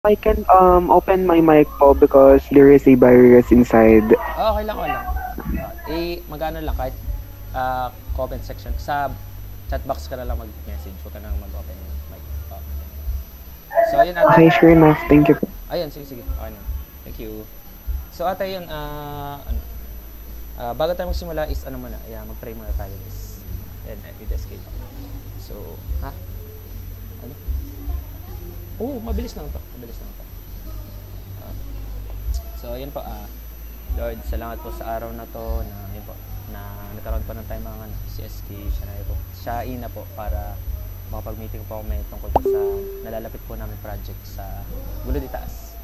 I can open my mic po because there is a virus inside. Okay lang, okay lang. Magano lang kahit comment section sa chat box ka na lang mag-message, huwag ka nang mag-open yung mic. Oh. So, ayun ate. Okay, sure enough. Thank you po. Ayun, sige, sige. Okay na. Thank you. So, ate, yun, bago tayo magsimula is, ano muna, mag-pray muna tayo is, and with escape. So, ano? Oh, mabilis lang to. Mabilis lang to. So, ayun po, Lord, salamat po sa araw na to na yun po, na nagkaroon po ng time mga si SK, siya ina po para makapag-meeting po kami tungkol po sa nalalapit po namin project sa Gulod Itaas.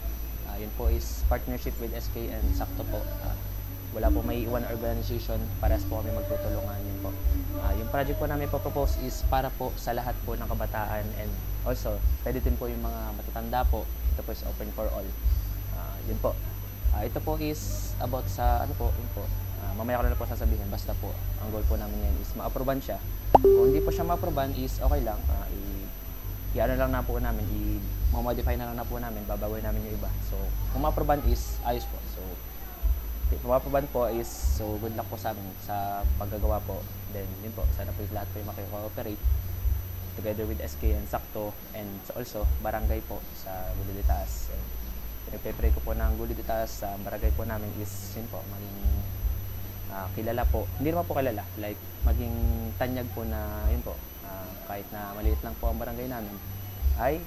Yun po is partnership with SK and Sakto po. Wala po may iwan organization, parehas po kami magtutulungan yun po. Yung project po namin po propose is para po sa lahat po ng kabataan and also pwede din po yung mga matatanda po. Ito po is open for all. Yun po. Ito po is about sa ano po, yun po. Mamaya ko na po sasabihin, basta po ang goal po namin yan is ma-approvean siya. Kung hindi po siya ma-approvean is okay lang, i-ano lang na po namin, i-modify na lang na po namin, babawin namin yung iba. So, kung ma-approvean is ayos po. So, kung ma-approvean po is, so good luck po sa amin sa paggagawa po. Then, yun po, sana po lahat po yung makikooperate together with SK and Sakto and also Barangay po sa Gulod Itaas. Pinagpe-pray ko po ng Gulod Itaas sa barangay po namin is yun po, maging kilala po, hindi naman po kilala, like maging tanyag po na yun po, kahit na maliit lang po ang barangay namin ay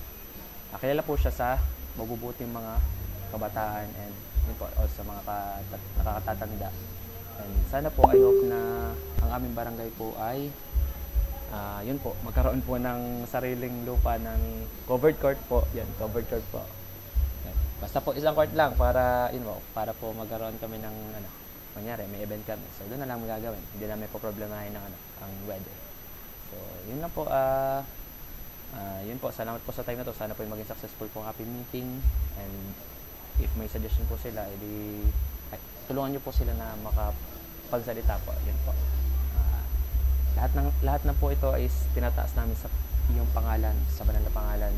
kilala po siya sa mabubuting mga kabataan and yun po, also mga nakakatatanda. And sana po, I hope na ang aming barangay po ay yun po, magkaroon po ng sariling lupa ng covered court po. Yan, covered court po. Yan. Basta po isang court lang para yun po, para po magkaroon kami ng ano, kunyari may event kami. So doon na lang magagawin. Hindi namin po problemahin ng ano, ang weather. So yun lang po, yun po, salamat po sa time na to. Sana po yung maging successful po ang happy meeting and if may suggestion po sila, edi tulungan niyo po sila na makapagsalita po. Yun po. Lahat ng po ito is tinataas namin sa iyong pangalan, sa banal na pangalan.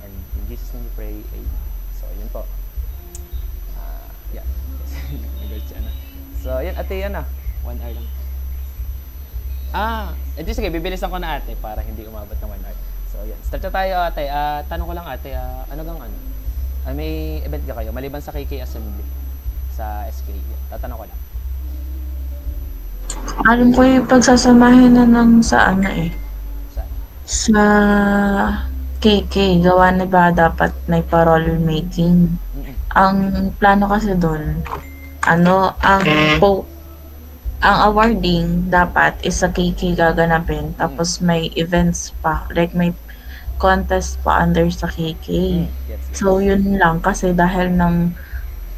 And in Jesus name we pray. Amen. So, yun po. Yeah. So, yun, ate, yan 1 hour lang. Edi sige, bibilisan ko na ate para hindi umabot ng 1 hour. So, yan. Start na tayo ate. Tanong ko lang ate, ano gang ano? May event ka kayo, maliban sa KK Assembly sa SK. Tatanong ko lang. Alam ko yung pagsasamahin na ng sa ano sa KK, gawa na ba dapat may parole making? Ang plano kasi doon, ano, ang awarding dapat is sa KK gaganapin, tapos may events pa, like may contest pa under sa KK. So, yun lang, kasi dahil ng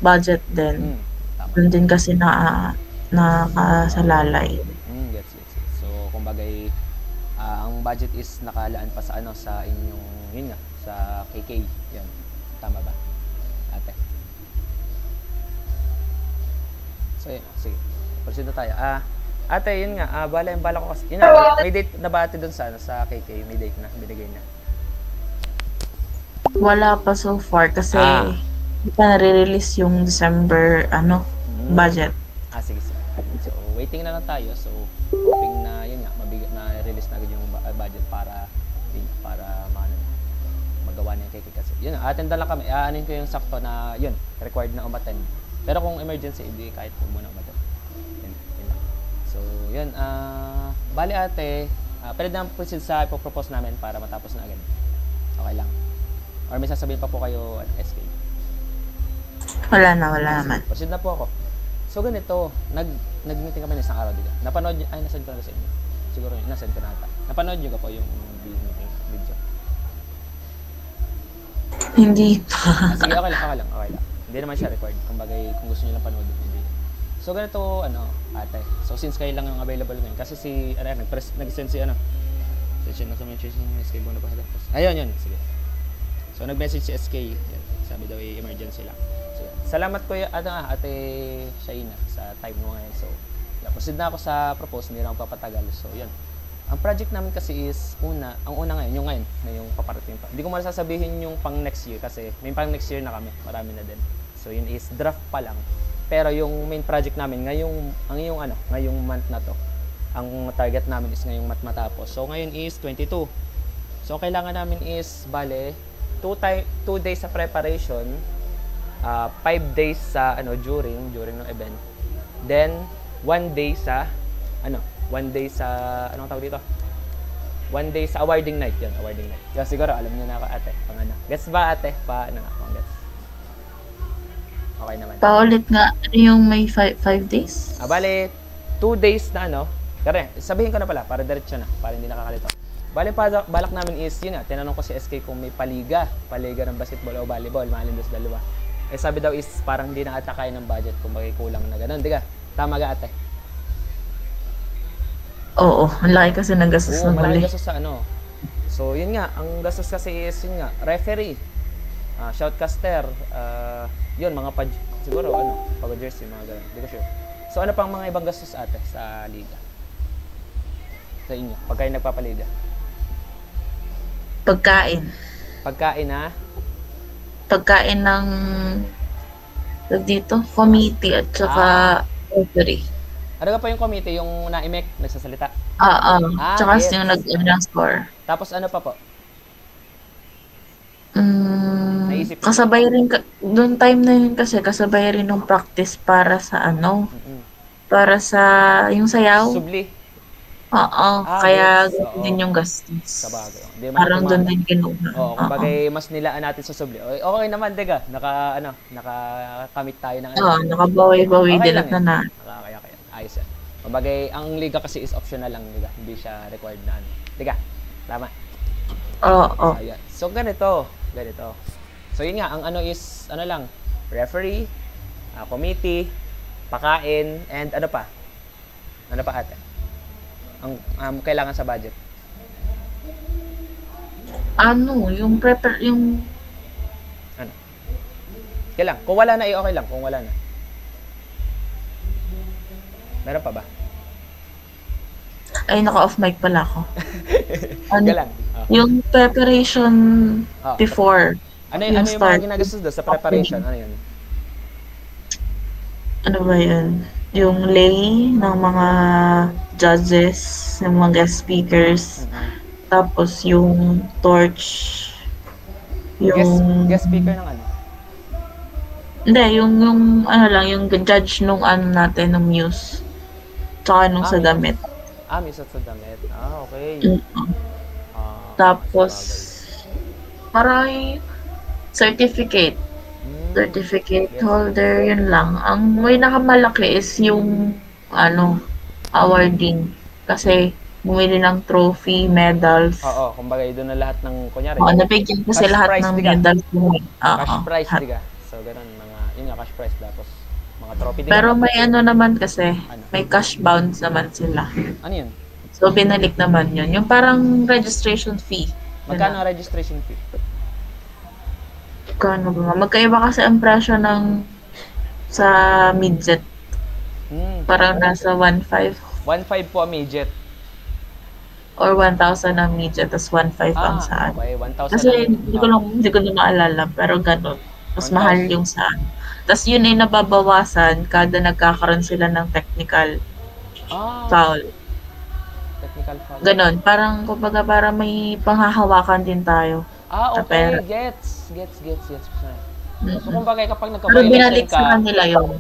budget din, dun din kasi nakasalalay. Gets. So, kumbagay, ang budget is nakalaan pa sa ano, sa inyong, yun nga, sa KK. Yan. Tama ba? Ate. So, yun. Sige. Proceed na tayo. Ate, yun nga. Bala ko kasi. Yun nga, may date na ba ate dun sa, ano, sa KK? May date na. Binigay na. Wala pa so far kasi hindi pa nare-release yung December budget. Sige. So, waiting na lang tayo. So, hoping na yun nga, na-release na agad yung budget para magawa niya kay kasi. Yun, attend na lang kami. Aanin ko yung Sakto na yun, required na umattend. Pero kung emergency, hindi kahit po muna umattend. Yun lang. So, yun, bali ate, pwede na proceed sa ipopropose namin para matapos na agad. Okay lang. Or may sasabihin pa po kayo at SK? Wala naman. Proceed na po ako. So ganito, nag-meeting kami ng isang araw dito. Napanood niyo, nasend ko na sa inyo. Siguro yun, nasend ko na ata. Napanood niyo ka po yung video? Hindi pa. Sige, okay lang. Hindi naman siya required. Kumbaga, kung gusto niyo lang panoodin, hindi. So ganito, ate. So since kayo lang yung available ngayon, kasi si, nag-send si, session na sa mention ni SK Bono pa. Ayun, sige. So nag-message si SK, yan. Sabi daw emergency lang. So, salamat ko ate Shaina sa time mo ngayon. So, proceed na ako sa propose, hindi na ako papatagal. So, yun. Ang project namin kasi is, ang una ngayon, ngayong paparating pa. Hindi ko muna sasabihin yung pang next year kasi may pang next year na kami, marami na din. So yun is draft pa lang. Pero yung main project namin ngayong month na to. Ang target namin is ngayong month matapos. So ngayon is 22. So kailangan namin is bale 2 days sa preparation, 5 days sa during ng event. Then 1 day sa anong tawag dito? 1 day sa awarding night, yun, awarding night. Kaya siguro alam niyo na ako, ate, gets ba ate? Gets. Okay naman. Paulit nga, ano yung may 5 days? Bale, 2 days na sabihin ko na pala, para diretso na, para hindi nakakalito. Bale, balak namin is, yun tinanong ko si SK kung may paliga ng basketball o volleyball, maalin dos dalawa. Sabi daw is, parang hindi na ata kaya ng budget kung bagay kulang na gano'n, di ka? Tama ka ate? Oo, ang laki kasi ng gastos ng huli. Malaki gastos sa So, yun nga, ang gastos kasi is, referee, shoutcaster, yun, mga siguro, pag-jersey, mga gano'n. Hindi ko sure. So, ano pang mga ibang gastos ate sa liga? Sa inyo, pag kayo nagpapaliga? Pagkain. Pagkain ha? Pagkain ng dito, committee at saka referee. Ano ka pa yung committee, yung naimek, nagsasalita? Tsaka yung nag-ng score. Tapos ano pa po? Naisip mo? Kasabay rin, doon time na yun kasi, kasabay rin ng practice para sa para sa, yung sayaw. Subli? Kaya din yung gastos. Sabagay. Parang doon din kinuha. Kumbaga mas nilaan natin sa subli. Okay naman, diga. Nakakamit tayo ng nakabawi-bawi din at na. Kaya. Ayos yan. Kumbaga, ang liga kasi is optional lang, diga. Hindi siya required na Diga, tama? Oo. So, ganito. So, yun nga, ang is, lang, referee, committee, pakain, and ano pa? Ano pa ate? Ang kailangan sa budget? Yung Kailang. Kung wala na, okay lang. Kung wala na. Meron pa ba? Ay, naka-off mic pala ako. Kailang. Yung preparation before. Ano yung mga ginagastos doon sa preparation? Ano yun? Ano ba yun? Yung lay ng mga judges, yung mga guest speakers, tapos yung torch, yung... Guest speaker ng ano? Hindi, yung yung judge nung natin, ng muse. Tsaka nung sa damit. Muse at sa damit. Okay. Tapos, parang certificate holder, yun lang. Ang may nakamalaki is yung awarding. Kasi bumili ng trophy, medals. Kumbaga doon na lahat ng kunyari. Nabigyan kasi lahat ng medals. Cash prize, diga. So, ganun, cash prize. Tapos, mga trophy. Pero may naman kasi, may cash bounds naman sila. Ano yun? So, binalik naman yun. Yung parang registration fee. Magkano ang registration fee? Kano ba? Magkaiba kasi ang presyo sa midget. Parang nasa 1.5. 1.5 po ang midget. Or 1,000 ang midget, tapos 1.5 ang saan. Okay, 1,000 kasi hindi ko na maalala, pero gano'n. Mas mahal yung saan. Tapos yun ay nababawasan kada nagkakaroon sila ng technical foul. Technical foul. Ganon. Parang, kumbaga, para may panghahawakan din tayo. Okay. Gets. So, kumbaga, kapag Pero binalik sa kanila yun.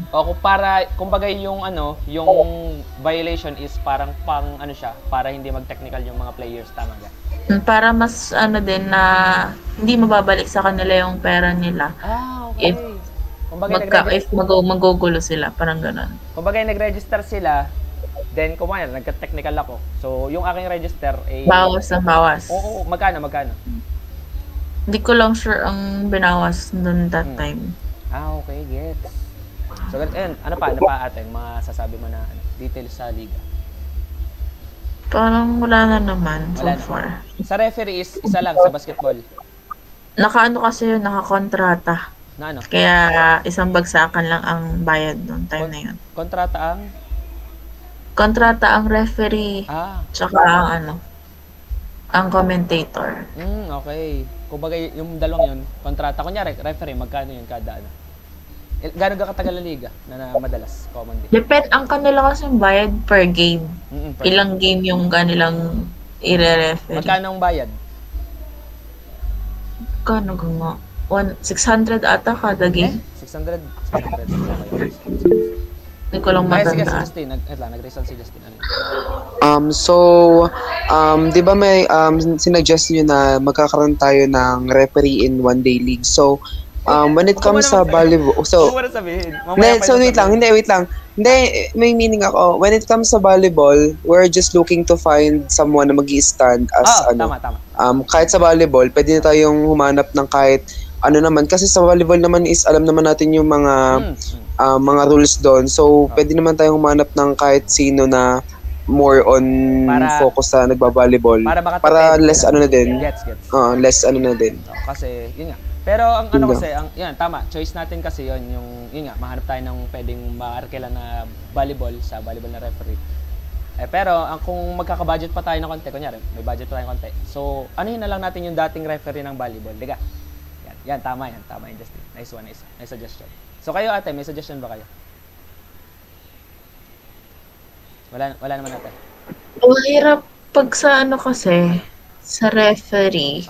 Kumbaga, yung violation is parang para hindi mag-technical yung mga players, tama ba? Para mas, din na, hindi mababalik sa kanila yung pera nila. Okay. If magugulo sila, parang gano'n. Kumbaga, nag-register sila, then, nagka-technical ako. So, yung aking register, bawas. Oo, magkano? Hindi ko lang sure ang binawas noon that time. Okay, gets. So, ano pa ate, mga sasabi mo na details sa liga? Parang wala na naman so far. Sa referee is isa lang sa basketball? Kasi yun, nakakontrata. Na ano? Kaya isang bagsakan lang ang bayad noong time na yun. Kontrata ang? kontrata ang referee, tsaka ang ang commentator. Okay. Kumbaga yung dalawang yun, kontrata. Kunyari, referee, magkano yun kada ano? Gano'n ka katagal na liga na madalas, commonly? Ang kanila kasi bayad per game. Ilang game yung kanilang i-referee. Magkano ang bayad? Magkano nga? 600 ata kada game. 600? Hindi ko lang Sige, si matandaan. Justin. Nag-reason si Justin. Di ba may sinuggest nyo na magkakaroon tayo ng referee in one-day league. So, when it comes sa volleyball, wait lang. Hindi, may meaning ako. When it comes sa volleyball, we're just looking to find someone na mag-i-stand as Tama. kahit sa volleyball, pwede na tayong humanap ng kahit ano naman. Kasi sa volleyball naman is alam naman natin yung mga rules doon. So, pwede naman tayong humanap ng kahit sino na more on focus sa nagba-volleyball. Para less ano na din. Gets. Less ano na din. Kasi, yun nga. Pero ang ano kasi, yan, tama, choice natin kasi yun nga, mahanap tayo ng pwedeng maarkela na volleyball sa volleyball na referee. Pero kung magkaka-budget pa tayo ng konti, kunyari, may budget pa tayo ng konti. So, anuhin na lang natin yung dating referee ng volleyball, diga? Yan, tama yan, Justin. Nice one, nice suggestion. So, kayo ate, may suggestion ba kayo? Wala naman ate. Mahirap pag sa kasi, sa referee.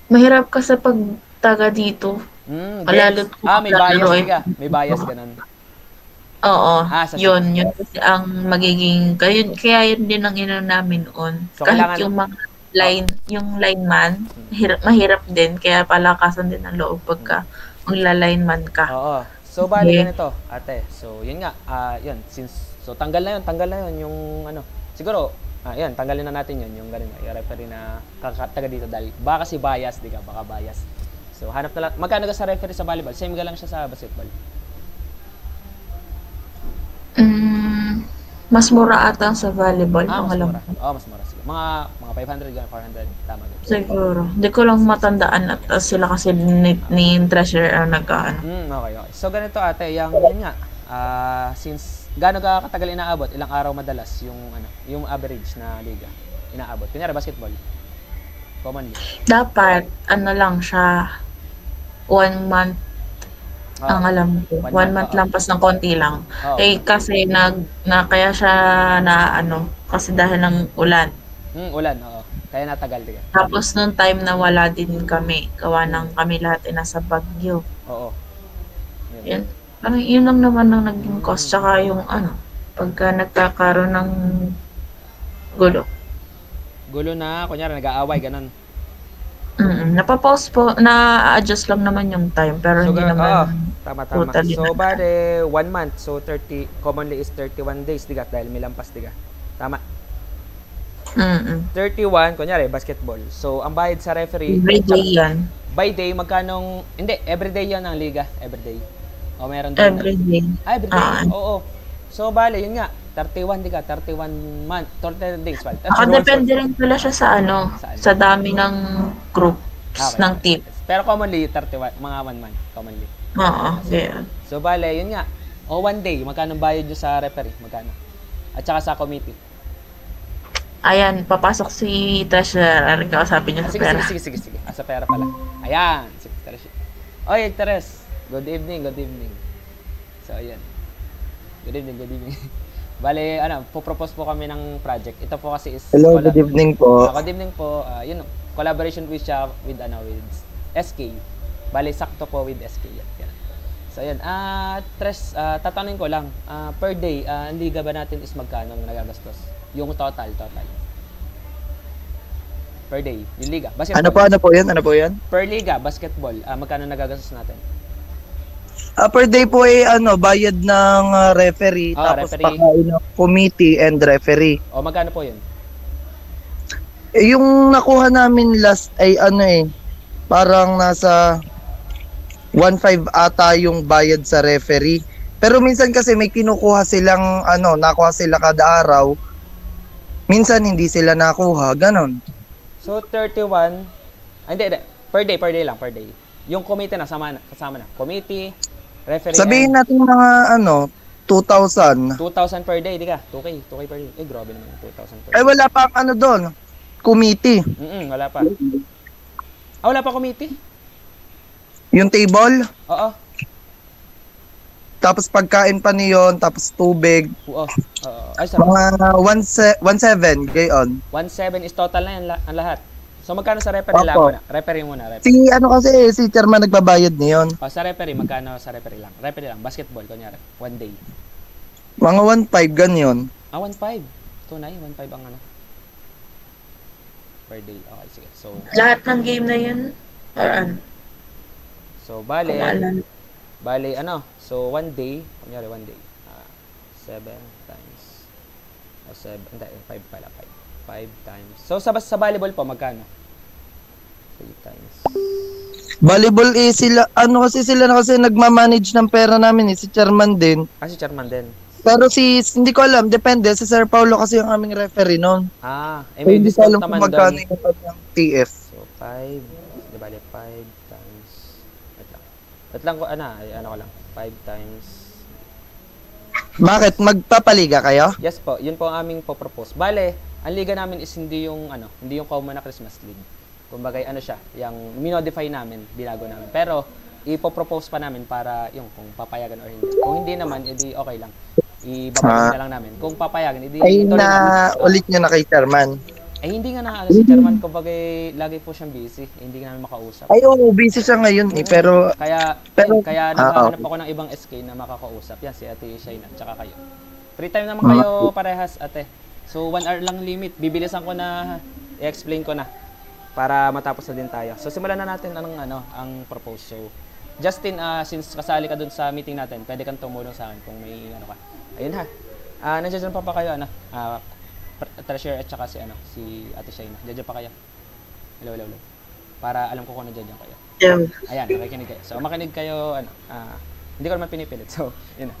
Mahirap kasi pag taga dito. Lalo't may bias ka. May bias ganun. Oo. Yun kasi ang magiging kaya yun din ang namin noon. So, kahit yung mga lineman, mahirap din kaya palakasan din ang loob pagka magla-lineman ka. Oo. So bali ganito, ate. So yun nga, tanggal na yun yung siguro tanggalin na natin yung ganun, yung referee na taga dito dahil baka kasi bias, di ka, baka bias. So, hanap na lang. Magkano ka sa referee sa volleyball? Same ka lang siya sa basketball? Mas mura ata sa volleyball. Mas mura. Mas mura. Sige. Mga 500 ganun, 400. Tama. Siguro. Hindi ko lang matandaan at sila kasi ni treasurer ang nagkaan. Okay. So, ganito ate, yun nga, since gaano ka katagal inaabot? Ilang araw madalas yung average na liga inaabot? Kunyari basketball. Commonly. Dapat lang siya 1 month ang alam ko. 1 month lang pas ng konti lang. Kasi kaya siya na kasi dahil ng ulan. Ulan, oo. Kaya natagal din. Tapos nung time na wala din kami, gawa ng kami lahat ay nasa Baguio. Oo. Yan. Parang yun lang naman ang naging cost, tsaka yung pagka nagkakaroon ng gulo. Gulo na, kunyari nag-aaway, ganun. Napapause po, na-adjust lang naman yung time, pero hindi naman tama. totally So, bale, 1 month, so 30, commonly is 31 days, diga, dahil may lampas, diga. Tama. 31, kunyari, basketball. So, ang bayad sa referee, every day yan. By day, magkanong, hindi, everyday yan ang liga, everyday. O meron din. Everyday. Everyday. Oo. So, bale, yun nga. 31, di ka. 31 month. 30 days. Depende rin pala siya sa sa dami ng groups ng team. Pero commonly, 31, mga 1 month. Commonly. Oo. Yeah. So, bale, yun nga. O 1 day, magkano bayad nyo sa referee? Magkano? At saka sa committee. Ayan, papasok si treasurer. Kausapin niya sa pera. Sige. Sa pera pala. Ayan. Sige, Teres. Oy, Teres. Good evening. So, ayan. Good evening. Bale, po-propose po kami ng project. Ito po kasi is... Hello, good evening po. Good evening po. Collaboration with SK. Bale, sakto po with SK. Yan. So, ayan. Tres, tatanungin ko lang. Per day, ang liga ba natin is magkano nagagastos? Yung total. Per day, yung liga. Basketball. Ano po yan? Per liga, basketball, magkano nagagastos natin? Per day po ay bayad ng referee, tapos referee. pakain ng committee and referee. O magkano po yun? Yung nakuha namin last ay parang nasa 1.5 ata yung bayad sa referee. Pero minsan kasi may kinukuha silang nakuha sila kada araw. Minsan hindi sila nakuha, ganon. So 31, hindi, per day lang. Yung committee kasama na. Committee, referee. Sabihin natin mga 2,000. 2,000 per day, di ka? 2K per day. Grabe naman, 2,000 per Ay, day. wala pa ang ano doon. Committee. Wala pa. Wala pa committee? Yung table. Oo. Tapos pagkain pa niyon, tapos tubig. Oo. Ay, sarap. Mga 1,700, gayon. 1,700 is total na yan, ang lahat. So, magkano sa referee Opo. lang muna? Referee muna, referee. Si ano kasi, si chairman nagbabayad niyon. Sa referee, magkano sa referee lang? Referee lang, basketball, kunyari, 1 day. Mga 1,500, ganyan. 1,500. Tunay, 1,500 ang ano. Per day. Okay, sige. So, Lahat ng game na yun? Or ano? so bale, Kung ano, so 1 day, kunyari 1 day, 7 times, 7, hindi, 5 pala, 5 times. So, sa volleyball po, magkano? 3 times. Volleyball sila, ano kasi sila na kasi nagmamanage ng pera namin si chairman din. Si chairman din. Pero hindi ko alam, depende. Si Sir Paulo kasi yung aming referee noon. May Hindi ko discount alam naman kung magkano doon. yung kanyang TF. So, 5, di bale, 5 times, wait lang ko, ano ko lang, 5 times, Bakit? Magpapaliga kayo? yes po, yun po ang aming po-propose. Bale, ang liga namin is hindi yung common na Christmas League. Kumbaga, ano siya, yung minodify namin, binago namin. Pero, ipo-propose pa namin para yung kung papayagan or hindi. Kung hindi naman, edi okay lang. Ibabalik na lang namin. Kung papayagan, edi Ay, ituloy namin. ulit nyo na kay chairman. Hindi nga na si chairman, kumbaga, lagi po siyang busy. Hindi nga namin makausap. Ay, oo, busy siya ngayon eh. Pero, Kaya naghahanap ako ng ibang SK na makakausap. Yan, si Ate Shaina, tsaka kayo. Free time naman kayo parehas, ate. So, 1 hour lang limit. Bibilisan ko na, i-explain ko na para matapos na din tayo. So, simulan na natin ang propose. So, Justin, since kasali ka dun sa meeting natin, pwede kang tumulong sa akin kung may ka. Ayun ha. Nandiyan pa kayo, Treasure at saka si Ate Shaina. Nandiyan pa kayo. Hello. Para alam ko kung nandiyan kayo. Ayan, nakikinig kayo. So, makinig kayo, hindi ko naman pinipilit. So, yun na.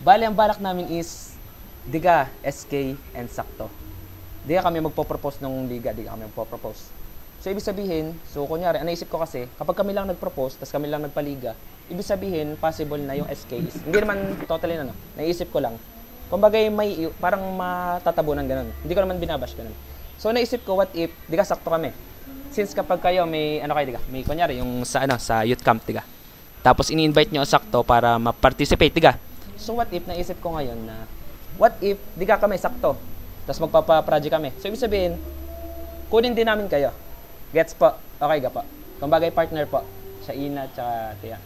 Bali, ang balak namin is, Diga, SK, and Sakto. Diga kami magpo-propose ng liga, Diga kami magpo-propose. So, ibig sabihin, kunyari, naisip ko kasi, kapag kami lang nag-propose, tapos kami lang nagpaliga, ibig sabihin, possible na yung SK is, hindi naman totally naisip ko lang. Kumbaga, may parang matatabunan ganun. Hindi ko naman binabash ganun. So, naisip ko, what if, Diga, sakto kami. Since kapag kayo, may, Diga, may, kunyari, yung sa youth camp, Diga. Tapos, ini-invite nyo sakto para ma-participate, Diga. So, what if, naisip ko ngayon na, what if, Diga kami, sakto. Tapos, magpapa-project kami. So, ibig sabihin, kunin din namin kayo. Gets po. Okay ka po. Kumbaga, partner po. Shaina, tsaka Tia.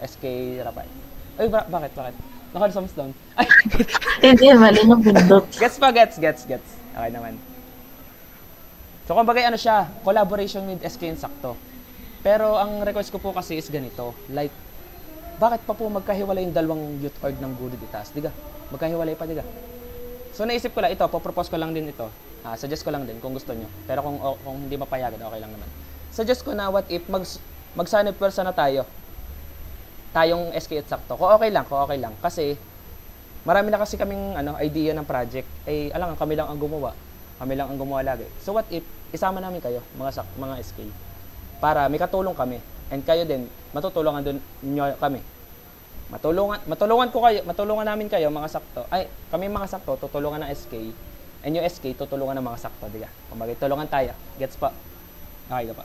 SK Rapay. Ay, bakit? Naka-thumbs down. Ay! Hindi, mali ng pindot. Gets. Okay naman. So, kumbaga, siya, collaboration with SK and Sakto. Pero, ang request ko po kasi is ganito. Like, bakit pa po magkahiwalay yung dalawang youth org ng Good Itaas? Diga, magkahiwalay pa, Diga. So, naisip ko lang ito, propose ko lang din ito. Suggest ko lang din kung gusto nyo. Pero kung hindi mapayagan, okay lang naman. Suggest ko na what if mag-sanib pwersa na tayo. Tayong SK at Sakto. Kung okay lang. Kasi, marami na kasi kaming idea ng project. Alam kami lang ang gumawa. Kami lang ang gumawa lagi. So what if, isama namin kayo, mga SK. Para may katulong kami. And kayo din, matutulungan dun nyo kami. Matulungan namin kayo, mga Sakto. Kami mga Sakto, tutulungan ng SK. And yung SK, tutulungan ng mga Sakto, Diga. Kumbaga, tulungan tayo. Gets pa? Okay ka pa?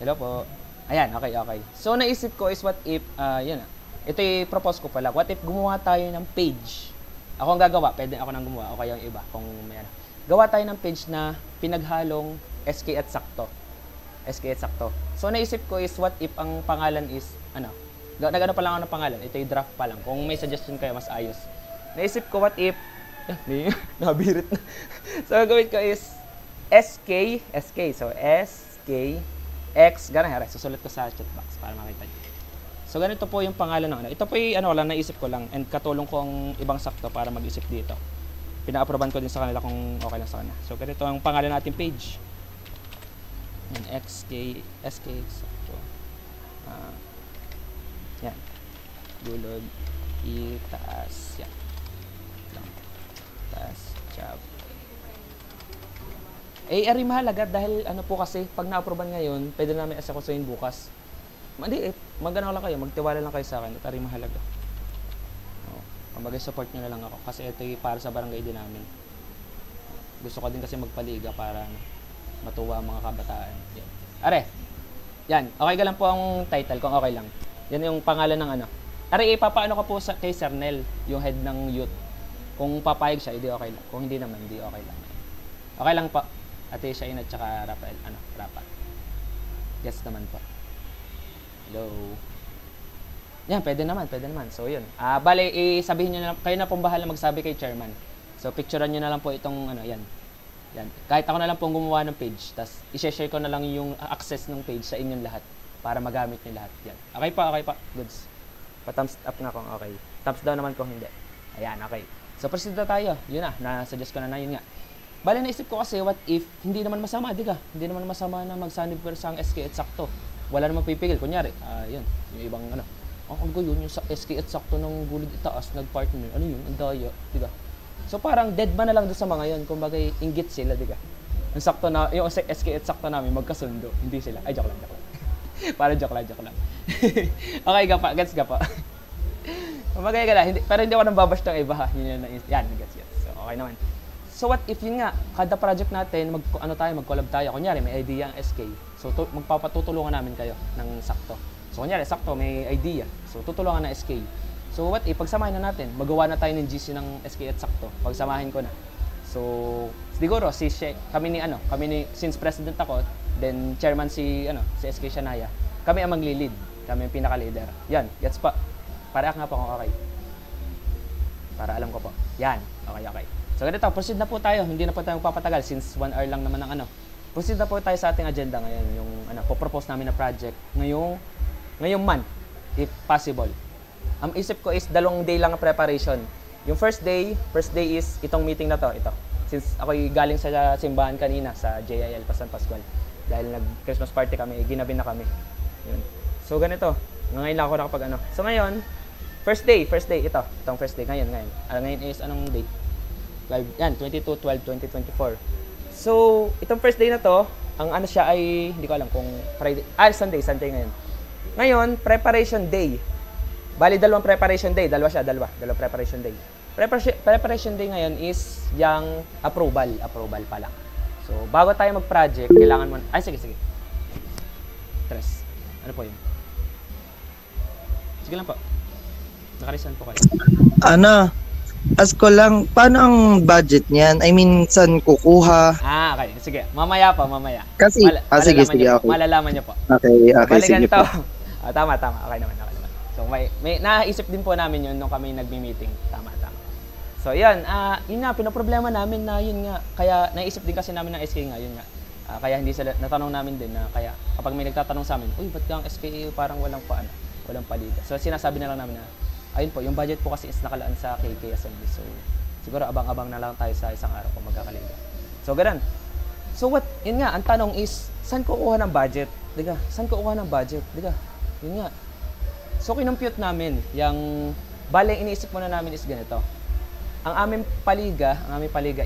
Hello po. Ayan, okay. So, naisip ko is what if, ito yung propose ko pala. What if gumawa tayo ng page? Ako ang gagawa, pwede ako nang gumawa, o kaya yung iba, kung may Gawa tayo ng page na pinaghalong SK at Sakto. SK at Sakto. So, naisip ko is what if ang pangalan is, nag-ano pa lang ako ng pangalan, ito yung draft pa lang. Kung may suggestion kayo, mas ayos. Naisip ko, what if, nabirit na. So, gawin ko is, SK, so SK, X, gano'n, susulat ko sa chat box para makita nyo. So, ganito po yung pangalan ng Ito po yung, naisip ko lang, and katulong ko ang ibang Sakto para mag-isip dito. Pina-approvean ko din sa kanila kung okay lang sa kanila. So, ganito ang pangalan natin page. Yan, SK, Sakto. Yan. Gulod, itaas, yan. Job. Ari mahalaga dahil po kasi pag na-approvean ngayon, pwede namin asakusuhin bukas. Hindi, magano lang kayo, magtiwala lang kayo sa akin. Ito rin mahalaga. Mag-support nyo na lang ako kasi ito yung para sa barangay din namin. Gusto ko din kasi magpaliga para matuwa ang mga kabataan. Yan. Are, yan. Okay ka lang po ang title kung okay lang. Yan yung pangalan ng ano. Are, ipapaano ka po kay Sir Nel, yung head ng youth. Kung papayag siya, hindi okay lang. Kung hindi naman, hindi okay lang. Okay lang po. Ate Shain at saka Rafael. Rapa. Yes naman po. Hello. Yan, pwede naman. So, yun. Bale, sabihin nyo na lang, kayo na pong bahala magsabi kay chairman. So, picturean nyo na lang po itong, yan. Kahit ako na lang pong gumawa ng page, tapos i-share ko na lang yung access ng page sa inyong lahat para magamit nyo lahat. Yan. Okay pa. Goods. Pa-thumbs up na kung okay. Thumbs down naman kung hindi. Ayan, okay. So, proceed na tayo. Yun na, na-suggest ko na yun nga. Bale, naisip ko kasi, what if, hindi naman masama, di ka? Hindi naman masama na mag-Sunnyverse ang SK at sakto. Wala namang pipigil. Kunyari, yun, yung ibang ang yun, yung sa SK at sakto ng gulid itaas, nag-partner, ano yun, ang daya, diga. So parang dead ba na lang doon sa mga yun, kumbaga inggit sila, diga. Yung sakto na, yung SK at sakto namin, magkasundo, hindi sila. Ay, joke lang. Para joke lang. Okay, gets ka pa. Kumbaga ka lang, pero hindi ako nang babash ng iba ha, yan, gets. So, okay naman. So what if yun nga, kada project natin, mag-collab tayo. Kunyari, may idea ang SK. So magpapatutulungan namin kayo ng sakto. So kunyari, sakto, may idea. So tutulungan na SK. So what if, pagsamahin na natin, magawa na tayo ng GC ng SK at sakto. Pagsamahin ko na. So siguro, kami ni, since president ako, then chairman si SK Shanaya, kami ang magli-lead. Kami ang pinaka-leader. Yan, gets pa. Para nga po kung okay. Para alam ko po. Yan, okay. So ganito, proceed na po tayo. Hindi na po tayo magpapatagal since 1 hour lang naman ang Proceed na po tayo sa ating agenda ngayon. Yung po-propose namin na project ngayong month, if possible. Ang isip ko is 2 day lang ang preparation. Yung first day is itong meeting na to, ito. Since ako'y galing sa simbahan kanina sa JIL San Pascual. Dahil nag-Christmas party kami, ginabi na kami. Yun. So ganito, ngayon lang ako nakapag So ngayon, first day, itong first day ngayon. Ngayon is anong date? 22/12/2024. So, itong first day na to, ang siya ay, hindi ko alam kung Friday, Sunday ngayon. Ngayon, preparation day. Bali, 2 preparation day. Dalawa preparation day. Preparation day ngayon is yung approval pa lang. So, bago tayo mag-project, kailangan mo, sige. Tres. Ano po yun? Sige lang po. Nakarisan po kayo. Ask ko lang, paano ang budget niyan? I mean, saan kukuha? Okay. Sige. Mamaya. Kasi, sige, okay. Malalaman niyo po. Okay, sige po. Tama. Okay naman. So, may naisip din po namin yun nung kami nagmi-meeting. Tama. So, yun nga, pinoproblema namin na yun nga. Kaya, naisip din kasi namin ng SK nga, yun nga. Kaya hindi sila, natanong namin din na kaya kapag may nagtatanong sa amin, uy, ba't ka ang SK parang walang paliga. So, sinasabi na lang namin na, ayun po, yung budget po kasi is nakalaan sa KK Assembly. So, siguro abang-abang na lang tayo sa isang araw kung magkakaliga. So, ganun. So, yun nga, ang tanong is, saan kukuha ng budget? Diga? Yun nga. So, kinumpute namin, bale, iniisip muna namin is ganito. Ang aming paliga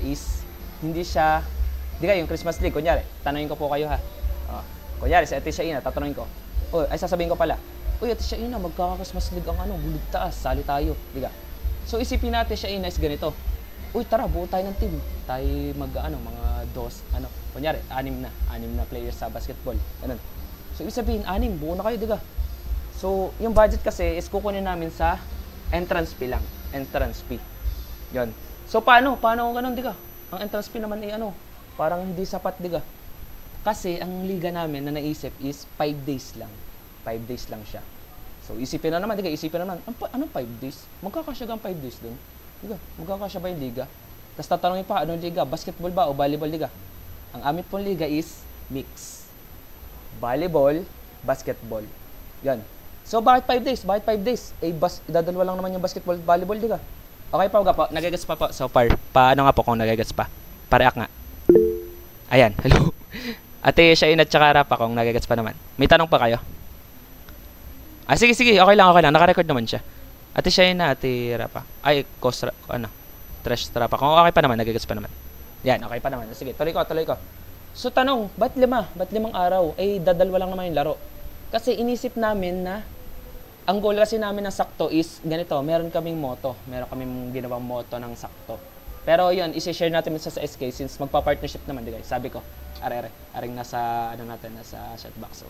is, hindi siya, yung Christmas league, kunyari, tanongin ko po kayo ha. Kunyari, sa Ate Shaina, tatanungin ko. Sasabihin ko pala, uy, Ate Shaina, magkaka-Christmas league ang gulid taas, sali tayo. Diga? So, isipin natin Shaina is ganito. Uy, tara, buo tayo ng team. Tayo mga kunyari, 6 na players sa basketball. Ganun. So, ibig sabihin, 6, buo na kayo, diga? So, yung budget kasi is kukunin namin sa entrance fee lang. Entrance fee. Yun. So, paano ganun, diga? Ang entrance fee naman ay parang hindi sapat, diga? Kasi, ang liga namin na naisip is 5 days lang. 5 days lang siya. So, isipin na naman. Anong 5 days? Magkakasya ang 5 days dun? Diga, magkakasya ba yung liga? Tapos tatanungin pa, anong liga? Basketball ba o volleyball liga? Ang amin pong liga is mix. Volleyball, basketball. Yan. So, bakit 5 days? Idadalawa lang naman yung basketball, volleyball liga. Okay pa po, nagagets pa po so far. Paano nga po kung nagagets pa? Pareak nga. Ayan, hello. Ate Shain at saka Rapa kung nagagets pa naman. May tanong pa kayo? Sige, okay lang. Naka-record naman siya. Ate Shain na, Ate Rapa. Trash Rapa. Kung okay pa naman, nagagets pa naman. Yan, okay pa naman. Sige, tuloy ko. So, tanong, ba't 5? Ba't 5 araw? Dadalwa lang naman yung laro. Kasi inisip namin na ang goal kasi namin ng sakto is ganito, meron kaming motto. Meron kaming ginawang motto ng sakto. Pero yun, isi-share natin sa SK since magpa-partnership naman, di guys. Sabi ko, aring nasa, nasa chat box. So,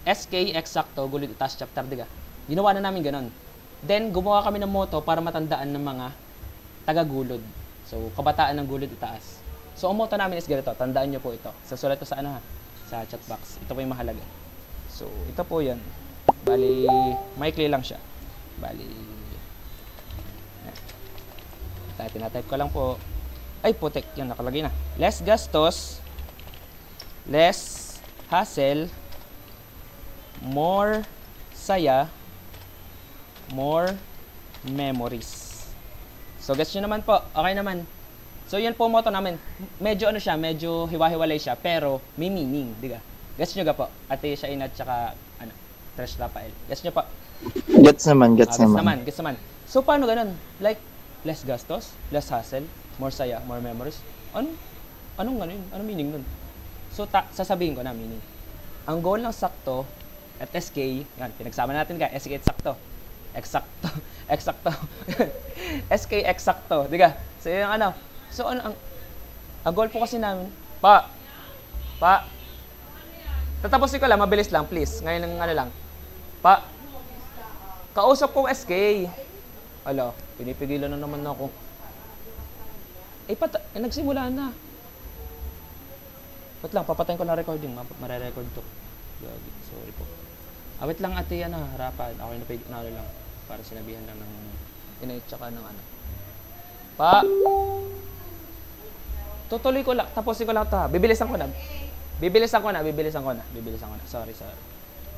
SK, Exacto, Gulod Itaas Chapter, di ba? Ginawa na namin ganun. Then, gumawa kami ng motto para matandaan ng mga taga-gulod. So, kabataan ng Gulod Itaas. So, ang motto namin is ganito. Tandaan nyo po ito. Sasulat ko sa sa chat box. Ito po yung mahalaga. So, ito po yan. Bali, maikli lang siya. Bali, tinatype ko lang po. Ay, putik. Yan, nakalagay na. Less gastos, less hassle, more saya, more memories. So, gets nyo naman po. Okay naman. So, yan po motto namin. Medyo medyo hiwa-hiwalay siya, pero may meaning, di ba? Gets nyo ga po? Ate Shain at saka, Trish Rafael. Gets nyo pa? Gets naman. Gets naman. So, paano ganun? Like, less gastos, less hassle, more saya, more memories. Anong ganun? Anong meaning nun? So, sasabihin ko na meaning. Ang goal ng sakto at SK, yan, pinagsama natin ka, SK at sakto. Exacto. SK exacto, di ka? So, yung So, ang goal po kasi namin, tatapusin ko lang, mabilis lang, please. Ngayon lang, kausap ko SK. Hala, pinipigilan na naman ako. Nagsimula na. Wait lang, papatayin ko na recording. Mare-record to. Sorry po. Wait lang ate, harapan. Ako yung napigil lang. Para sinabihan lang ng inait tsaka ng tutuloy ko lang. Tapusin ko lang ito ha. Bibilisan ko na. Sorry.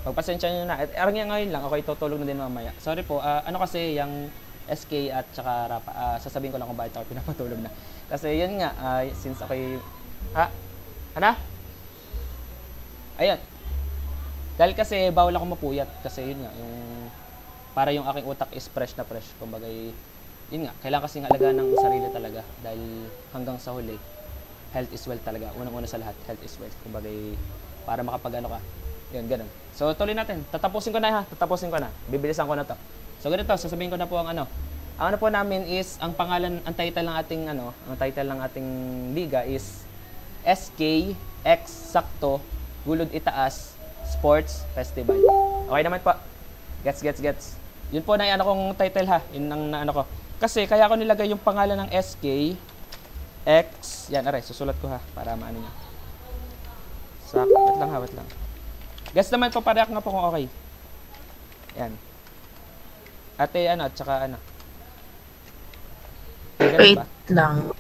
Pagpasensya nyo na. Ngayon lang, ako itutulog na din mamaya. Sorry po, kasi yung SK at saka Rapa, sasabihin ko lang kung bakit ako pinapatulog na. Kasi yun nga, since ako'y... Ayun. Dahil kasi bawal ako mapuyat. Kasi yun nga, para yung aking utak is fresh na fresh. Kumbaga, yun nga, kailangan kasi alagaan ng sarili talaga. Dahil hanggang sa huli, health is wealth talaga. Unang-una sa lahat, health is wealth. Kumbaga, para makapag-ano ka. Yun, ganun. So, tuloy natin. Tatapusin ko na. Bibilisan ko na to. So, ganito, sasabihin ko na po ang Ang po namin is, ang title ng ating liga is SK Exacto Gulod Itaas Sports Festival. Okay naman po. Gets. Yun po na kong title ha. Yun ang ko. Kasi, kaya ko nilagay yung pangalan ng SK yan, susulat ko ha, para maano nyo. Wait lang. Guess naman po, pareak nga po kung okay. Yan. Ate, tsaka Wait lang.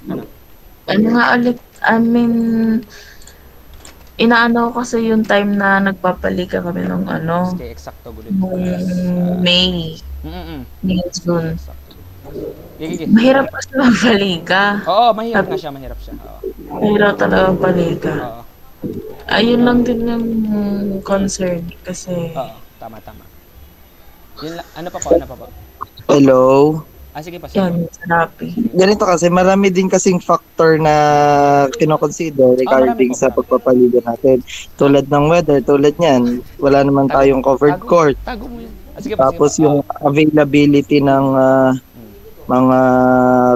Nga ulit, inaano ko kasi yung time na nagpapalika kami ng SK Exacto Gulod. May. May June. Gigi. Mahirap kasi magpalika. Oo, mahirap siya. Oo. Mahirap talaga magpalika. Oo. Ayun lang din yung concern kasi... Oo, tama. Yun lang, ano pa po? Hello? Sige pa. Yan, sarapy. Ganito kasi, marami din kasing factor na kinoconsider regarding sa pagpapaligo natin. Tulad ng weather, tulad niyan, wala naman tayong covered court. Tago mo yan. Sige pa. Tapos yung availability ng mga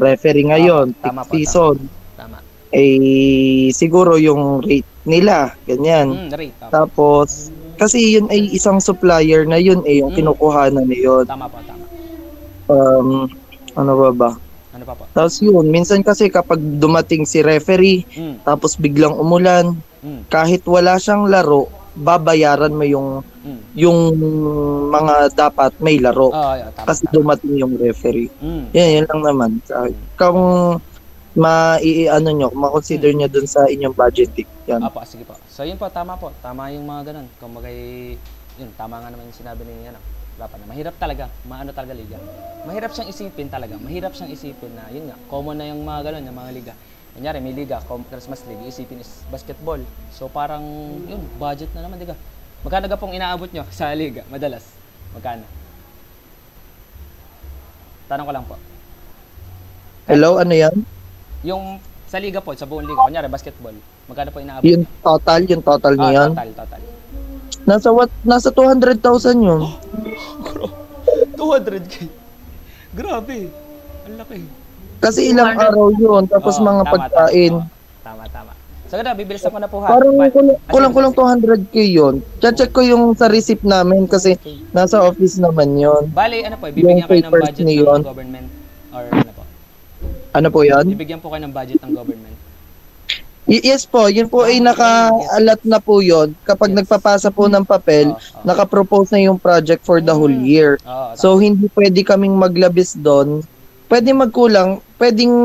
referee ngayon, peak season. Tama. Siguro yung rate nila, ganyan. Rate. Tapos, kasi yun ay isang supplier na yun yung kinukuhanan na yun. Tama. Ano ba? Ano pa po? Tapos yun, minsan kasi kapag dumating si referee, tapos biglang umulan, kahit wala siyang laro, babayaran mo yung mga dapat may laro. Tama, kasi dumating yung referee. Yan lang naman. Kung ma-consider nyo dun sa inyong budgeting. Yan. Sige po. So yun po, tama po. Tama yung mga ganun. Kung yun, tama nga naman yung sinabi ni Rapa na mahirap talaga, talaga liga. Mahirap siyang isipin talaga. Na yun nga, common na yung mga ganun, yung mga liga. Kunyari, may liga, Christmas League, isipin is basketball. So parang, yun, budget na naman, diga. Magkano ka pong inaabot nyo sa liga, madalas? Magkano? Tanong ko lang po. Hello, ano yan? Yung sa liga po, sa buong liga, kunyari, basketball, magkano po inaabot? Yung total niyo yan? Total. Nasa 200,000 yun. 200k. Grabe. Ang laki. Kasi ilang araw yun, tapos Oo, mga tama, pagkain. Tama. So, ganda, bibilisan ko na po ha. Parang But- kulang-kulang 200k yun. Check ko yung sa receipt namin kasi nasa office naman yun. Bali, ano po, bibigyan Yung kayo ng papers budget niyo ng yun. government or ano po? Ano po yan? Bibigyan po kayo ng budget ng government. Yes po, yun po ay naka-alat na po yun. Kapag Yes. nagpapasa po ng papel, naka-propose na yung project for the whole year. Oo, So, hindi pwede kaming maglabis doon. Pwede magkulang, pwedeng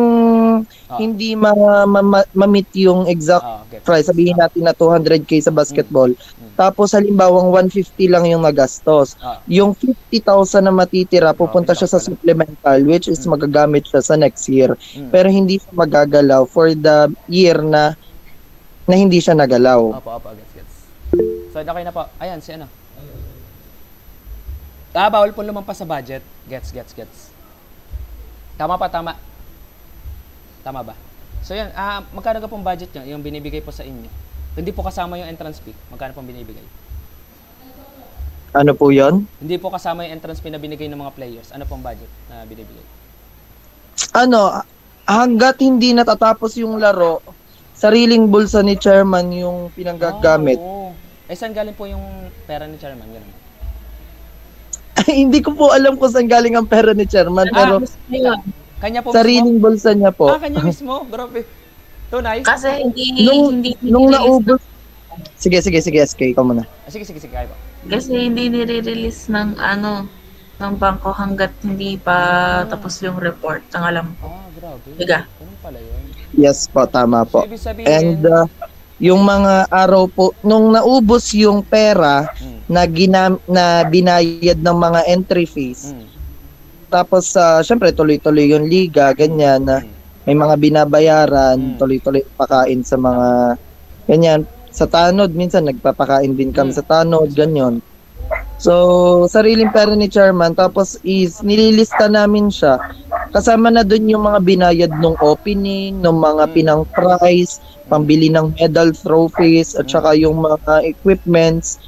hindi ma-meet yung exact gets. price. Sabihin natin na 200k sa basketball. Tapos halimbawang 150 lang yung nagastos. Yung 50,000 na matitira, pupunta siya sa supplemental, which is magagamit siya sa next year. Pero hindi siya magagalaw for the year na hindi siya nagalaw. Opo, gets. So, okay na po. Ayan, si ano? Bawal po lumampas sa budget. Gets. Tama. Tama ba? So, yan. Magkano ka pong budget nyo? Yung binibigay po sa inyo. Hindi po kasama yung entrance fee. Magkano pong binibigay? Ano po yon? Hindi po kasama yung entrance fee na binigay ng mga players. Ano pong budget na binibigay? Hanggat hindi natatapos yung laro, sariling bulsa ni chairman yung pinanggagamit. Oo. Saan galing po yung pera ni chairman? Ganun. Hindi ko po alam kung saan galing ang pera ni chairman, pero Kanya po sariling bulsa niya po. kanya mismo? Grabe. Tunay? Kasi Nung naubos. Sige, SK, ikaw muna. Sige, kaya po. Kasi hindi nire-release ng ng bangko hanggat hindi pa tapos yung report. Ang alam ko. Grabe. Diga. Ganun pala yun. Yes po, tama po. So, ibig sabihin, And yung mga araw po, nung naubos yung pera na binayad ng mga entry fees, tapos syempre tuloy-tuloy yung liga, ganyan na may mga binabayaran, tuloy-tuloy pakain sa mga ganyan. Sa tanod, minsan nagpapakain din kami sa tanod, ganyan. So, sariling pera ni chairman, tapos nililista namin siya. Kasama na dun yung mga binayad nung opening, nung mga pinang prize, pambili ng medal trophies, at saka yung mga equipments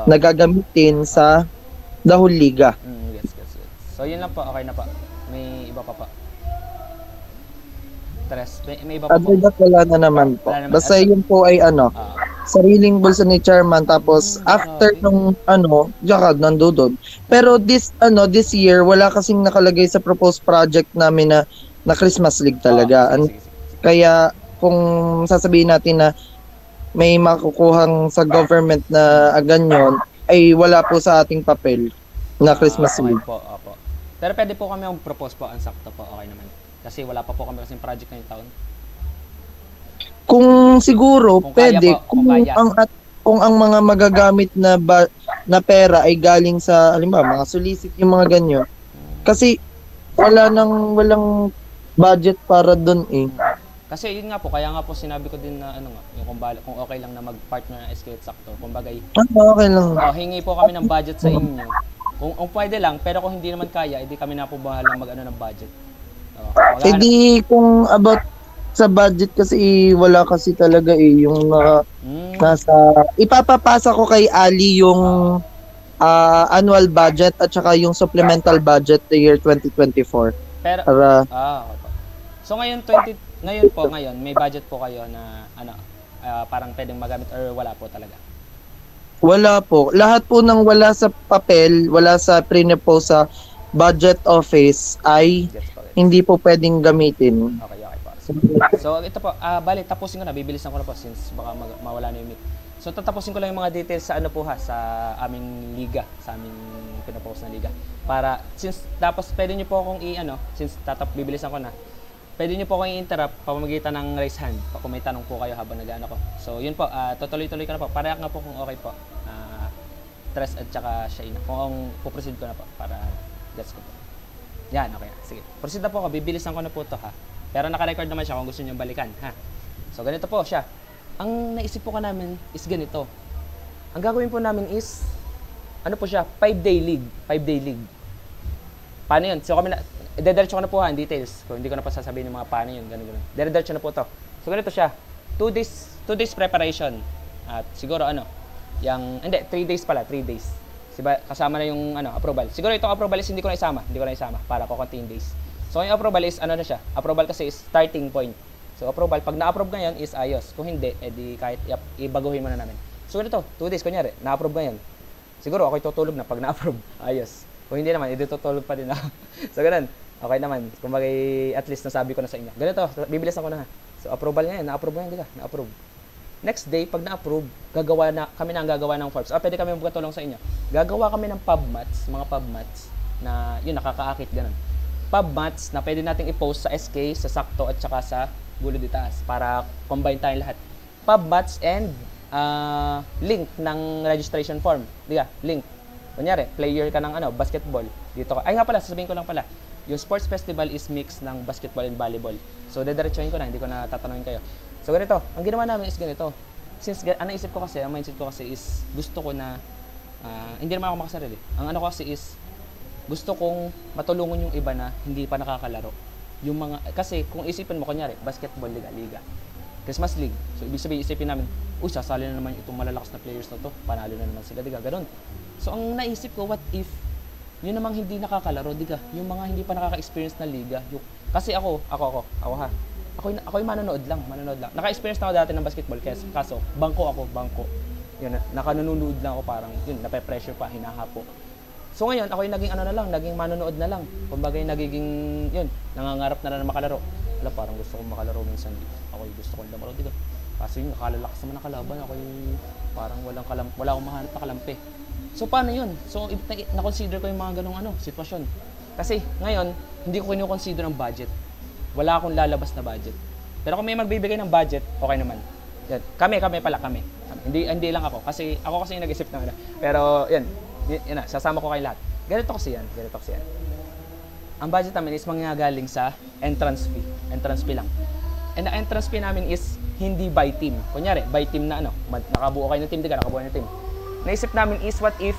na gagamitin sa the whole liga. Yes. So, yun lang po. Okay na po. May iba pa. Tres. May iba pa po. Other that, wala na naman po. Basta yun po ay sariling bulsa ni chairman, tapos after nung tsaka nandudod. Pero this year, wala kasing nakalagay sa proposed project namin na Christmas League talaga. Sige. Kaya kung sasabihin natin na may makukuhang sa government na ganyan, ay wala po sa ating papel na Christmas League. Okay po. Pero pwede po kami mag-propose po ang sakto po. Okay naman. Kasi wala pa po kami kasing project ngayong taon. Kung siguro, Kung kaya pwede. po, kung kaya. Kung ang mga magagamit na pera ay galing sa, halimbawa, mga solicit, yung mga ganyan. Kasi walang budget para doon eh. Kasi yun nga po, kaya nga po sinabi ko din na yung kung okay lang na mag-partner ng SK at sakto. Kumbaga, Okay lang. hingi po kami ng budget sa inyo. Kung pwede lang, pero kung hindi naman kaya, edi kami na po bahalang ng budget. Kung about sa budget kasi wala kasi talaga yung nasa ipapapasa ko kay Ali yung annual budget at saka yung supplemental budget the year 2024. Pero para okay. So ngayon ngayon may budget po kayo na parang pwedeng magamit or wala po talaga? Wala po. Lahat po ng wala sa papel, wala sa pre-nepo sa budget office ay hindi po pwedeng gamitin. Okay po. So ito po, bali tapusin ko na, bibilisan ko na po since baka mawala na yung mic. So tatapusin ko lang yung mga details sa sa aming liga, sa aming pinapose na liga. Para since tapos pwede niyo po akong since bibilisan ko na. Pwede niyo po akong i-interrupt pamamagitan ng raise hand kung may tanong po kayo habang nag-ano ko. So yun po, tutuloy-tuloy ko na po. Pareha nga po kung okay po. Tres at saka Shaina. Kung puproceed ko na po para gets ko po. Yan, okay. Sige. Proceed na po ako. Bibilisan ko na po to ha. Pero naka-record naman siya kung gusto niyo balikan ha. So ganito po siya. Ang naisip po ka namin is ganito. Ang gagawin po namin is po siya, 5-day league. 5-day league. Paano yun? So kami dediretso ko na po in details. Kung hindi ko na pa sasabihin yung mga paano yun, ganun. Dediretso na po to. So ganito siya. 2 days preparation. At siguro Hindi, 3 days pala, 3 days. Diba, kasama na yung approval. Siguro itong approval is hindi ko na isama para ko konting days. So yung approval is na siya. Approval kasi is starting point. So approval, pag na-approve ngayon is ayos. Kung hindi, edi kahit ibaguhin mo na namin. So ganito, 2 days kunyari, na-approve ngayon. Siguro ako'y tutulog na pag na-approve. Ayos. Kung hindi naman, edi tutulog pa din ako. So ganun. Okay naman. Kumbaga at least nasabi ko na sa inyo. Ganito, bibilisan ko na. So approval ngayon, na-approve ngayon, di ka? Na-approve. Next day, pag na-approve, kami na ang gagawa ng forms. Pwede kami magkatulong sa inyo. Gagawa kami ng pub mats, mga pub mats na yun, nakakaakit, ganun. Pub mats na pwede nating i-post sa SK, sa Sakto, at saka sa Gulo di Taas para combine tayong lahat. Pub mats and link ng registration form. Diga, link. Kunyari, player ka ng basketball. Dito ka. Ay nga pala, sasabihin ko lang pala. Yung sports festival is mix ng basketball and volleyball. So, dediretsuhin ko na, hindi ko na tatanungin kayo. So, ganito. Ang ginawa namin is ganito. Since, ang mindset ko kasi is, gusto ko na, hindi naman ako makasarili. Ang ko kasi is, gusto kong matulungan yung iba na hindi pa nakakalaro. Yung kasi kung isipin mo, kunyari, basketball, liga. Christmas League. So, ibig sabihin, isipin namin, sasali na naman itong malalakas na players na to. Panalo na naman sila, diga, ganun. So, ang naisip ko, what if, yun namang hindi nakakalaro, diga, yung mga hindi pa nakaka-experience na liga. Kasi ako ha. Ako'y manonood lang. Naka-experience na ako dati ng basketball, kaso, bangko. Yun, nakanunood lang ako parang, yun, nape-pressure pa, hinahapo. So ngayon, ako'y naging manonood na lang. Kumbaga nagiging, yun, nangangarap na makalaro. Parang gusto kong makalaro minsan. Ako'y gusto kong lamaro, diba? Kasi yun, nakalalakas naman ang kalaban. Ako'y parang wala akong mahanap na kalampi. So paano yun? So na-consider ko yung mga ganong sitwasyon. Kasi ngayon, hindi ko kino-consider ang budget. Wala akong lalabas na budget. Pero kung may magbibigay ng budget, okay naman. Yan. Kami. Hindi lang ako. Kasi ako yung nag-isip ng Pero yan na, sasama ko kayo lahat. Ganito kasi yan. Ang budget namin is mangyagaling sa entrance fee. Entrance fee lang. And the entrance fee namin is hindi by team. Kunyari, by team na nakabuo kayo ng team, nakabuo ng team. Naisip namin is what if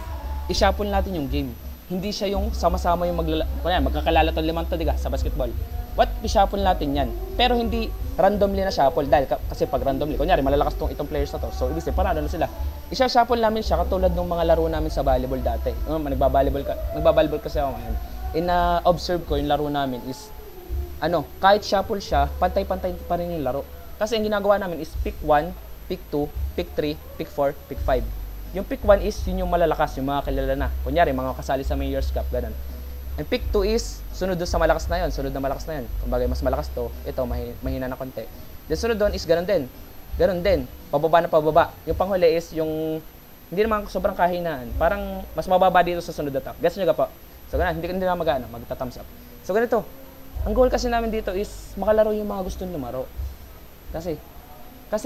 i-shuffle natin yung game. Hindi siya yung sama-sama yung magkakalala to 5 to, sa basketball. What i-shuffle natin yan? Pero hindi randomly na shuffle dahil kasi pag randomly, kunyari malalakas itong players na to. So ibig sabihin, panalo na sila. I-shuffle namin siya katulad ng mga laro namin sa volleyball dati. Nagba-volleyball kasi ako ngayon. Observe ko yung laro namin is kahit shuffle siya, pantay-pantay pa rin yung laro. Kasi ang ginagawa namin is pick 1, pick 2, pick 3, pick 4, pick 5. Yung pick 1 is yun yung malalakas, yung mga kilala na. Kunyari, mga kasali sa Mayor's Cup, ganun. And pick 2 is sunod doon sa malakas na yun, Kumbaga, mas malakas to, ito, mahina na konti. Then sunod doon is ganun din. Pababa na pababa. Yung panghuli is yung, hindi naman sobrang kahinaan. Parang mas mababa dito sa sunod na top. Gets nyo ka po? So ganun, hindi na magta-thumbs up. So ganito, ang goal kasi namin dito is makalaro yung mga gustong lumaro. Kasi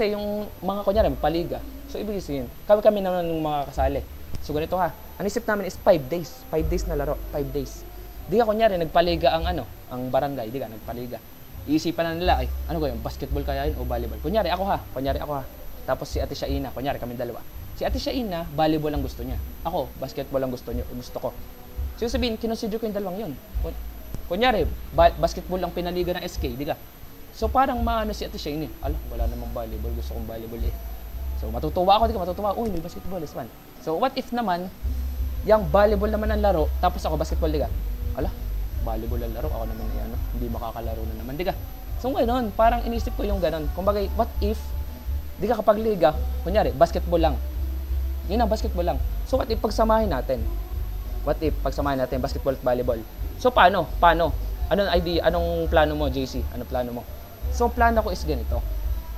yung mga kunyari, paliga. So ibig sabihin, kami naman ng mga kasali. So ganito ha, ang isip namin is 5 days. 5 days na laro, 5 days. Di ka kunyari, nagpaliga ang barangay, di ka nagpaliga. Iisipan na nila, ano ko yun, basketball kaya yun o volleyball. Kunyari ako ha. Tapos si Ate Shaina, kunyari kami dalawa. Si Ate Shaina, volleyball ang gusto niya. Ako, basketball ang gusto ko. So sabihin, kinonsider ko yung dalawang yun. Kunyari, basketball ang pinaliga ng SK, di ka? So parang si Ate Shaina, wala namang volleyball, gusto kong volleyball eh. So matutuwa ako, uy, may basketball, is fun. So what if naman, yung volleyball naman ang laro, tapos ako basketball, di ka? Volleyball ang laro, ako naman hindi makakalaro na naman, di ka? So gano'n, parang inisip ko yung gano'n. Kumbaga, what if, di ka kapag liga, kunyari, basketball lang. Yun ang basketball lang. So what if pagsamahin natin? Basketball at volleyball? So paano? Anong idea? Anong plano mo, JC? Anong plano mo? So plano ko is ganito.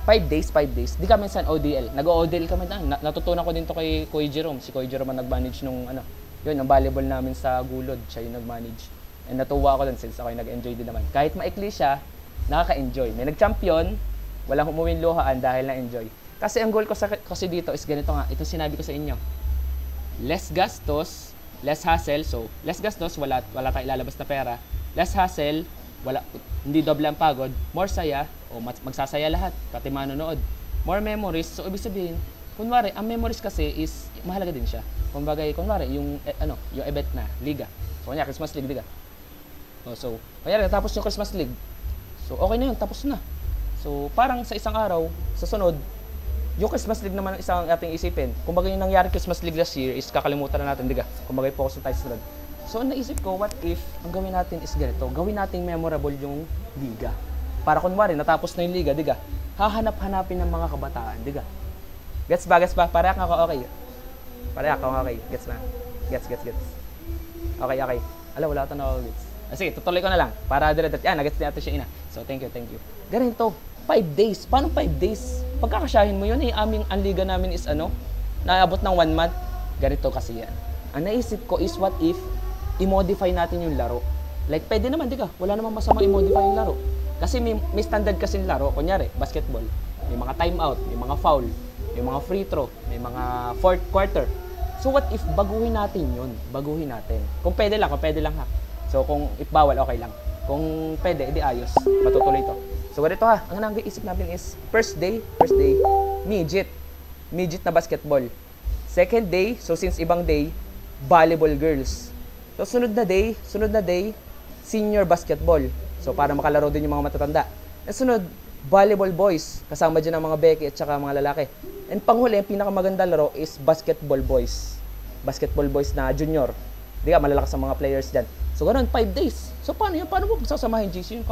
5 days. Di ka minsan ODL. Nag-ODL kami na. Natutunan ko din to kay Kuya Jerome. Si Kuya Jerome ang nag-manage nung yun, ang volleyball namin sa Gulod. Siya yung nag-manage. And natuwa ako din since ako yung nag-enjoy din naman. Kahit maikli siya, nakaka-enjoy. May nag-champion, walang humuwin luhaan dahil na-enjoy. Kasi ang goal ko kasi dito is ganito nga. Ito sinabi ko sa inyo. Less gastos, less hassle. So, less gastos, wala tayong ilalabas na pera. Less hassle, hindi doble ang pagod. More saya, magsasaya lahat, pati manonood. More memories. So, ibig sabihin, kunwari, ang memories kasi is mahalaga din siya. Kunwari, yung event na, liga. So, kanya, Christmas League, liga. So, kaya tapos yung Christmas League. So, okay na yun, tapos na. So, parang sa isang araw, sa sunod, Yung Christmas League naman ang isang ating isipin. Kumbaga yung nangyari Christmas League last year is kakalimutan na natin, diga. Kumbaga focus na tayo sa sunod. So, naisip ko, what if ang gawin natin is ganito? Gawin natin memorable yung liga. Para kunwari, natapos na yung liga, diga. Hahanap-hanapin ng mga kabataan, diga. Gets ba? Pareha ako, okay. Pareha ako, okay. Gets na. Gets. Okay. Ala, wala ito na ako gets. Sige, tutuloy ko na lang. Para dire-diret. Yan, nagets natin siya ina. So, thank you. Ganito, 5 days. Paano 5 days? Pagkakasyahin mo yun, ang liga namin is naabot ng 1 month. Ganito kasi yan. Ang naisip ko is what if i-modify natin yung laro. Like, pwede naman, di ka? Wala namang masama i-modify yung laro. Kasi may standard kasi yung laro. Kunyari, basketball. May mga timeout, may mga foul, may mga free throw, may mga fourth quarter. So what if baguhin natin yun? Baguhin natin. Kung pwede lang ha. So kung if bawal, okay lang. Kung pwede, edi ayos. Matutuloy to. So ganito ha. Ang nang-iisip natin is first day, midget. Midget na basketball. Second day, so since ibang day, volleyball girls. So sunod na day, senior basketball. So para makalaro din yung mga matatanda. At sunod, volleyball boys. Kasama dyan ang mga Becky at saka mga lalaki. And panghuli, ang pinakamaganda laro is basketball boys. Basketball boys na junior. Di ka, malalakas ang mga players dyan. So ganun, 5 days. So paano yun? Paano mo sasamahin GC? Yung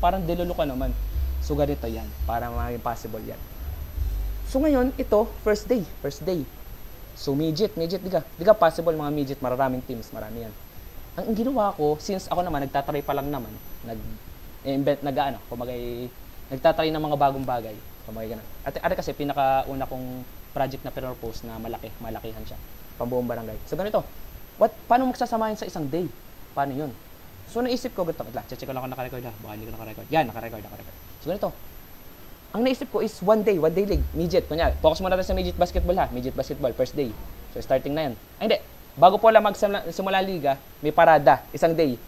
parang delulu ka naman. So ganito yan. Para maging possible yan. So ngayon, ito, first day. So midget, di ka possible mga midget, maraming teams, marami yan. Ang ginawa ko, since ako naman, nagtatry pa lang naman, nagtatry ng mga bagong bagay. At kasi, pinakauna kong project na pinropose na malakihan siya. Pambuong barangay. So ganito, paano magsasamahin sa isang day? Paano yun? So naisip ko, check ko lang kung nakarecord ha. Baka hindi ko nakarecord. Yan, nakarecord. So ganito, ang naisip ko is one day league, midget. Kunyari, focus muna natin sa midget basketball ha. Midget basketball, first day. So starting na yan. Ay hindi, bago po lang magsimula liga, may parada, isang day.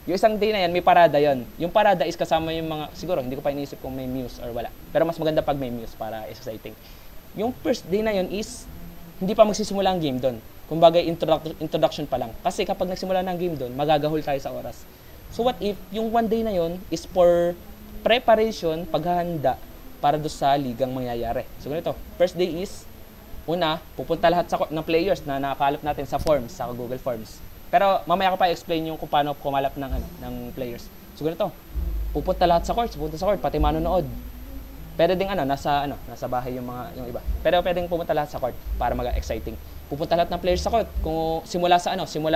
Yung isang day na yan, may parada yon. Yung parada is kasama yung mga, siguro, hindi ko pa iniisip kung may muse or wala. Pero mas maganda pag may muse para exciting. Yung first day na yon is, hindi pa magsisimula ang game doon. Kumbaga, introduction pa lang. Kasi kapag nagsimula ng game doon, magagahol tayo sa oras. So what if, yung one day na yon is for preparation, paghahanda, para doon sa ligang mangyayari. So ganito, first day is, una, pupunta lahat ng players na nakakalap natin sa forms, sa Google Forms. Pero mamaya ko pa explain yung kung paano kumalap ng players. So ganito, pupunta lahat sa court, pati manonood. Pwede ding nasa bahay yung iba. Pero pwedeng pumunta lahat sa court para mag-exciting. Pupunta lahat ng players sa court. Kung simula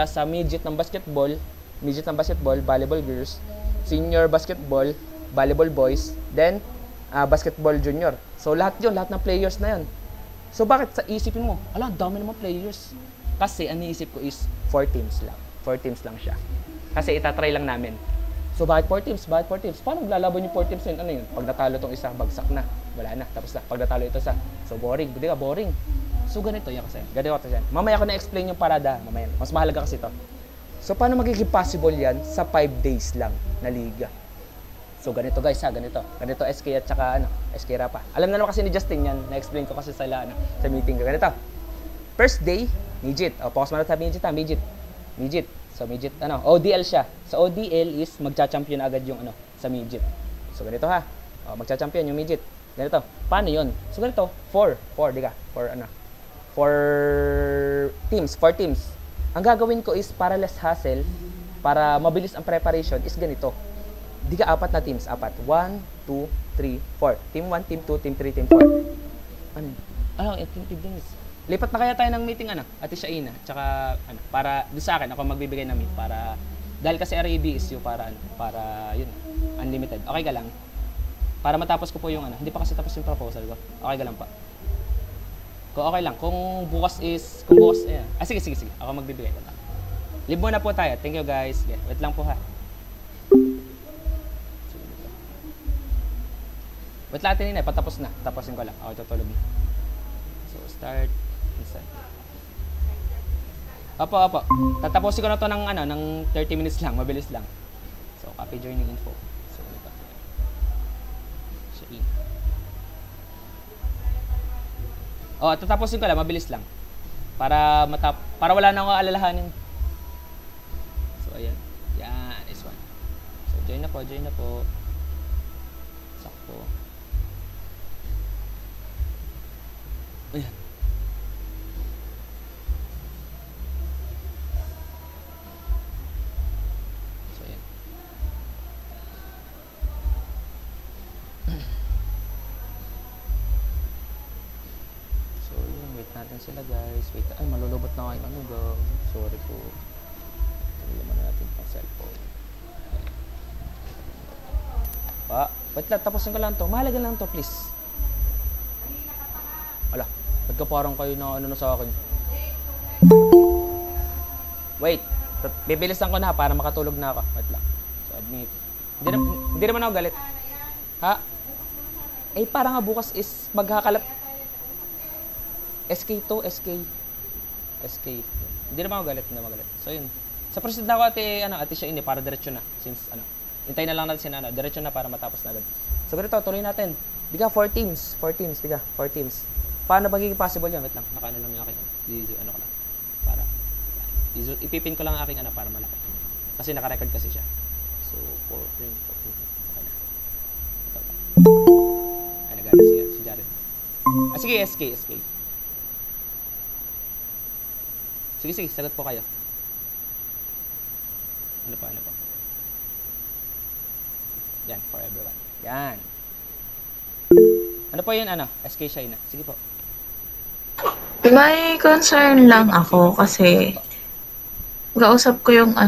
sa midget ng basketball, volleyball girls, senior basketball, volleyball boys, then basketball junior. So lahat ng players na yun. So bakit sa isipin mo, ang dami naman players. Kasi ang iniisip ko is 4 teams lang. 4 teams lang siya. Kasi itatry lang namin. So bakit 4 teams? Paano maglalaban yung 4 teams yun? Ano yun? Pag natalo tong isa, bagsak na. Wala na. Tapos na. Pag natalo ito isa. So boring. Hindi ka boring. So ganito yan kasi. Mamaya ko na-explain yung parada. Mamaya. Mas mahalaga kasi ito. So paano magiging possible yan sa 5 days lang na liga? So ganito guys ganito. Ganito SK at saka SK Rapa. Alam na naman kasi ni Justin yan. Na-explain ko kasi sa meeting ko. Ganito. First day, midget. Focus muna sa midget. So midget, ODL siya. So ODL is magcha-champion agad yung sa midget. So ganito ha. Magcha-champion yung midget. Ganito. Paano yun? So ganito, 4 di ka? 4 teams. Ang gagawin ko is para less hassle, para mabilis ang preparation is ganito. Di ka 4 na teams, 4. 1, 2, 3, 4. Team 1, team 2, team 3, team 4. Team din is. Lipat na kaya tayo ng meeting Ate Shaina, tsaka para doon sa akin ako magbibigay ng meet para dahil kasi RAB is yung para yun unlimited. Okay ka lang? Para matapos ko po yung hindi pa kasi tapos yung proposal ko. Okay ka lang pa? Kung okay lang, kung bukas sige. Ako magbibigay lang. Leave muna po tayo. Thank you guys. Wait lang po ha. Wait lang natin patapos na. Tapusin ko lang. Ako tutulog na. So start. Opo. Tatapusin ko na to ng 30 minutes lang, mabilis lang. So, copy joining info. So, ito. Tatapusin ko lang, mabilis lang. Para wala na akong alalahanin. So, ayan. Yan, this one. So, join na po. Sakto. Ayan. So, ayan. So, yun. Wait natin sila, guys. Wait. Ay, malulubot na kayo. Ano, guys? Sorry po. Naman natin pang cellphone. Pa, wait lang, tapusin ko lang to. Mahalaga lang to, please. Ala, ba't ka parang kayo na ano na sa akin? Wait, bibilisan ko na para makatulog na ako. Wait lang. So, admit. Hindi naman ako galit. Ha? Eh, para nga bukas is maghakalap. SK2, SK. Hindi naman ako galit, hindi naman galit. So, yun. Sa proceed na ako ate siya ini para diretso na. Since, hintayin na lang natin siya na, diretso na para matapos na agad. So, ganito, tuloy natin. Biga, 4 teams. 4 teams. Paano magiging possible yan? Wait lang, nakaano lang yung aking, ano ko lang. Para, ipipin ko lang ang aking para malaki. Kasi naka-record kasi siya. So, 4 teams. Okay na. Ito. Ay, nagalit si Jared. Sige, SK. Sige, sagot po kayo. Ano pa? Yan, for everyone. Yan. Ano po yun, SK Shaina. Sige po. May concern lang ako kasi kausap ko yung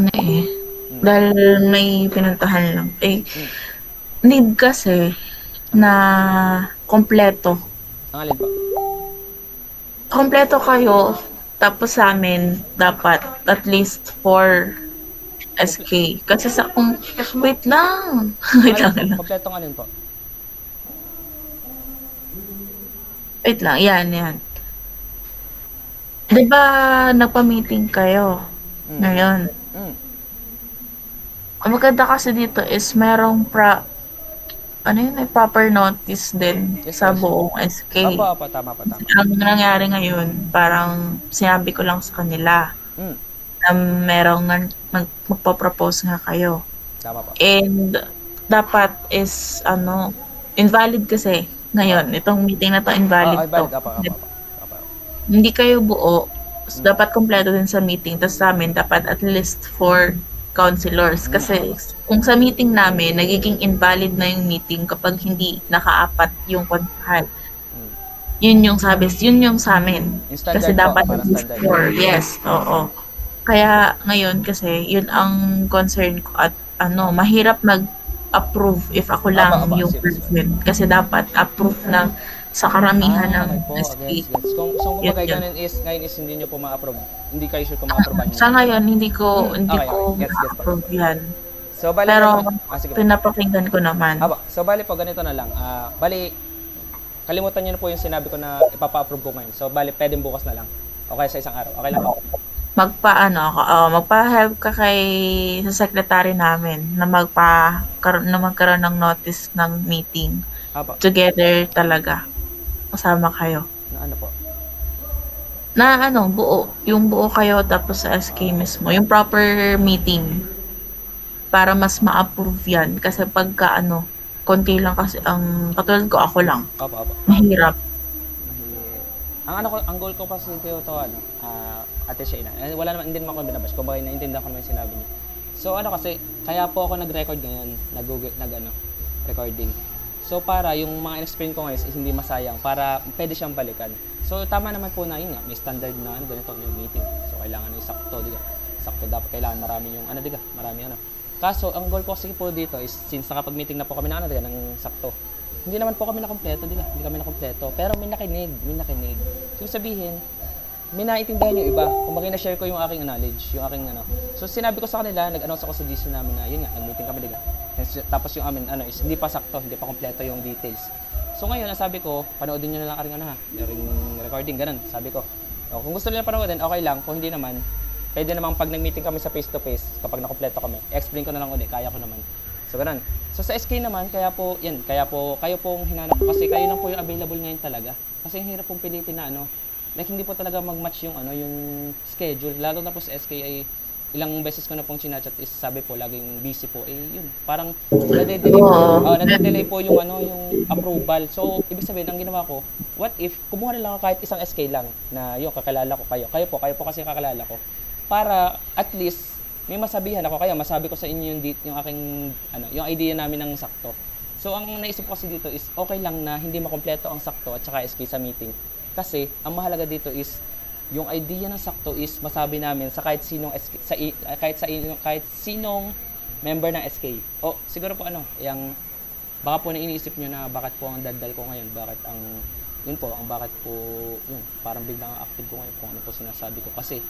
dahil may pinuntahan lang. Need kasi na kompleto. Ang alin po? Kompleto kayo, tapos sa amin dapat at least 4 SK. Kasi wait lang. Wait lang. Kompletong alin po? Wait lang, yan. Diba nagpa-meeting kayo ngayon? Ang maganda kasi dito is merong may proper notice din sa buong SK. Opo, tama. Ang nangyari ngayon, parang sinabi ko lang sa kanila na merong magpo-propose nga kayo. Tama po. And dapat is invalid kasi ngayon. Itong meeting na to invalid to. Apa. Hindi kayo buo. So, dapat kompleto din sa meeting. Tapos sa amin, dapat at least 4 counselors. Kasi kung sa meeting namin, nagiging invalid na yung meeting kapag hindi nakaapat yung konsehal. Yun yung sa amin. Kasi dapat at least 4. Yes, oo. Kaya ngayon kasi yun ang concern ko at mahirap mag-approve if ako lang yung person. Kasi dapat approve ng sa karamihan ng SK. Kung kumbaga ganun is ngayon is hindi niyo po ma-approve. Hindi kayo sure kung ma-approve niyo. Sa ngayon hindi ko ma-approve yan. So bali pero pinapakinggan ko naman. So bali po ganito na lang. Bali kalimutan niyo na po yung sinabi ko na ipapa-approve ko ngayon. So bali pwedeng bukas na lang. Okay sa isang araw. Okay lang po. Magpa-help ka sa secretary namin na magkaroon ng notice ng meeting. Together talaga. Kasama kayo. Na ano po? Buo. Yung buo kayo tapos sa SK mismo. Yung proper meeting. Para mas ma-approve yan. Kasi pagka konti lang kasi katulad ko, ako lang. Mahirap. Ang goal ko kasi dito ate siya wala naman, hindi naman ako binabash. Kung bakit naintindihan ko naman yung sinabi niya. So kasi kaya po ako nag-record ngayon, recording. So para yung mga in-explain ko ngayon is hindi masayang, para pwede siyang balikan. So tama naman po na yun nga, may standard na ganito yung meeting. So kailangan yung sakto, diga. Sakto dapat kailangan marami yung marami Kaso ang goal ko kasi po dito is since nakapag-meeting na po kami ng sakto. Hindi naman po kami na kompleto, diga. Hindi kami na kompleto, pero may nakinig. So sabihin, may naiintindihan yung iba. Kung bakit na-share ko yung aking knowledge, yung aking So sinabi ko sa kanila, nag-announce ako sa GC namin na yun nga, nag-meeting kami diga. Tapos yung amin is hindi pa sakto, hindi pa kompleto yung details. So ngayon, sabi ko, panoodin niyo na lang yung recording, ganun, sabi ko. Kung gusto niyo na panoodin, okay lang. Kung hindi naman, pwede namang pag nag-meeting kami sa face-to-face, kapag nakompleto kami, explain ko na lang ulit, kaya ko naman. So ganun. So sa SK naman, kaya po kayo pong hinanap ko kasi kayo lang po yung available ngayon talaga. Kasi ang hirap pong pilitin na like hindi po talaga mag-match yung yung schedule. Lalo na po sa SK ay ilang beses ko na pong chinachat is sabi po laging busy po. Yun, parang nade-delay po yung yung approval. So ibig sabihin ang ginawa ko, what if kumuha na lang ako kahit isang SK lang na yung kakilala ko kayo po kasi kakilala ko, para at least may masabihan ako, kaya masabi ko sa inyo yung aking yung idea namin ng sakto. So ang naisip ko kasi dito is okay lang na hindi makompleto ang sakto at saka SK sa meeting. Kasi ang mahalaga dito is yung idea ng sakto is masabi namin sa kahit sinong SK, kahit sinong member ng SK. O siguro po yung baka po na iniisip niyo na bakit po ang daldal ko ngayon, bakit parang biglang active ko ngayon kung ano po sinasabi ko. Kasi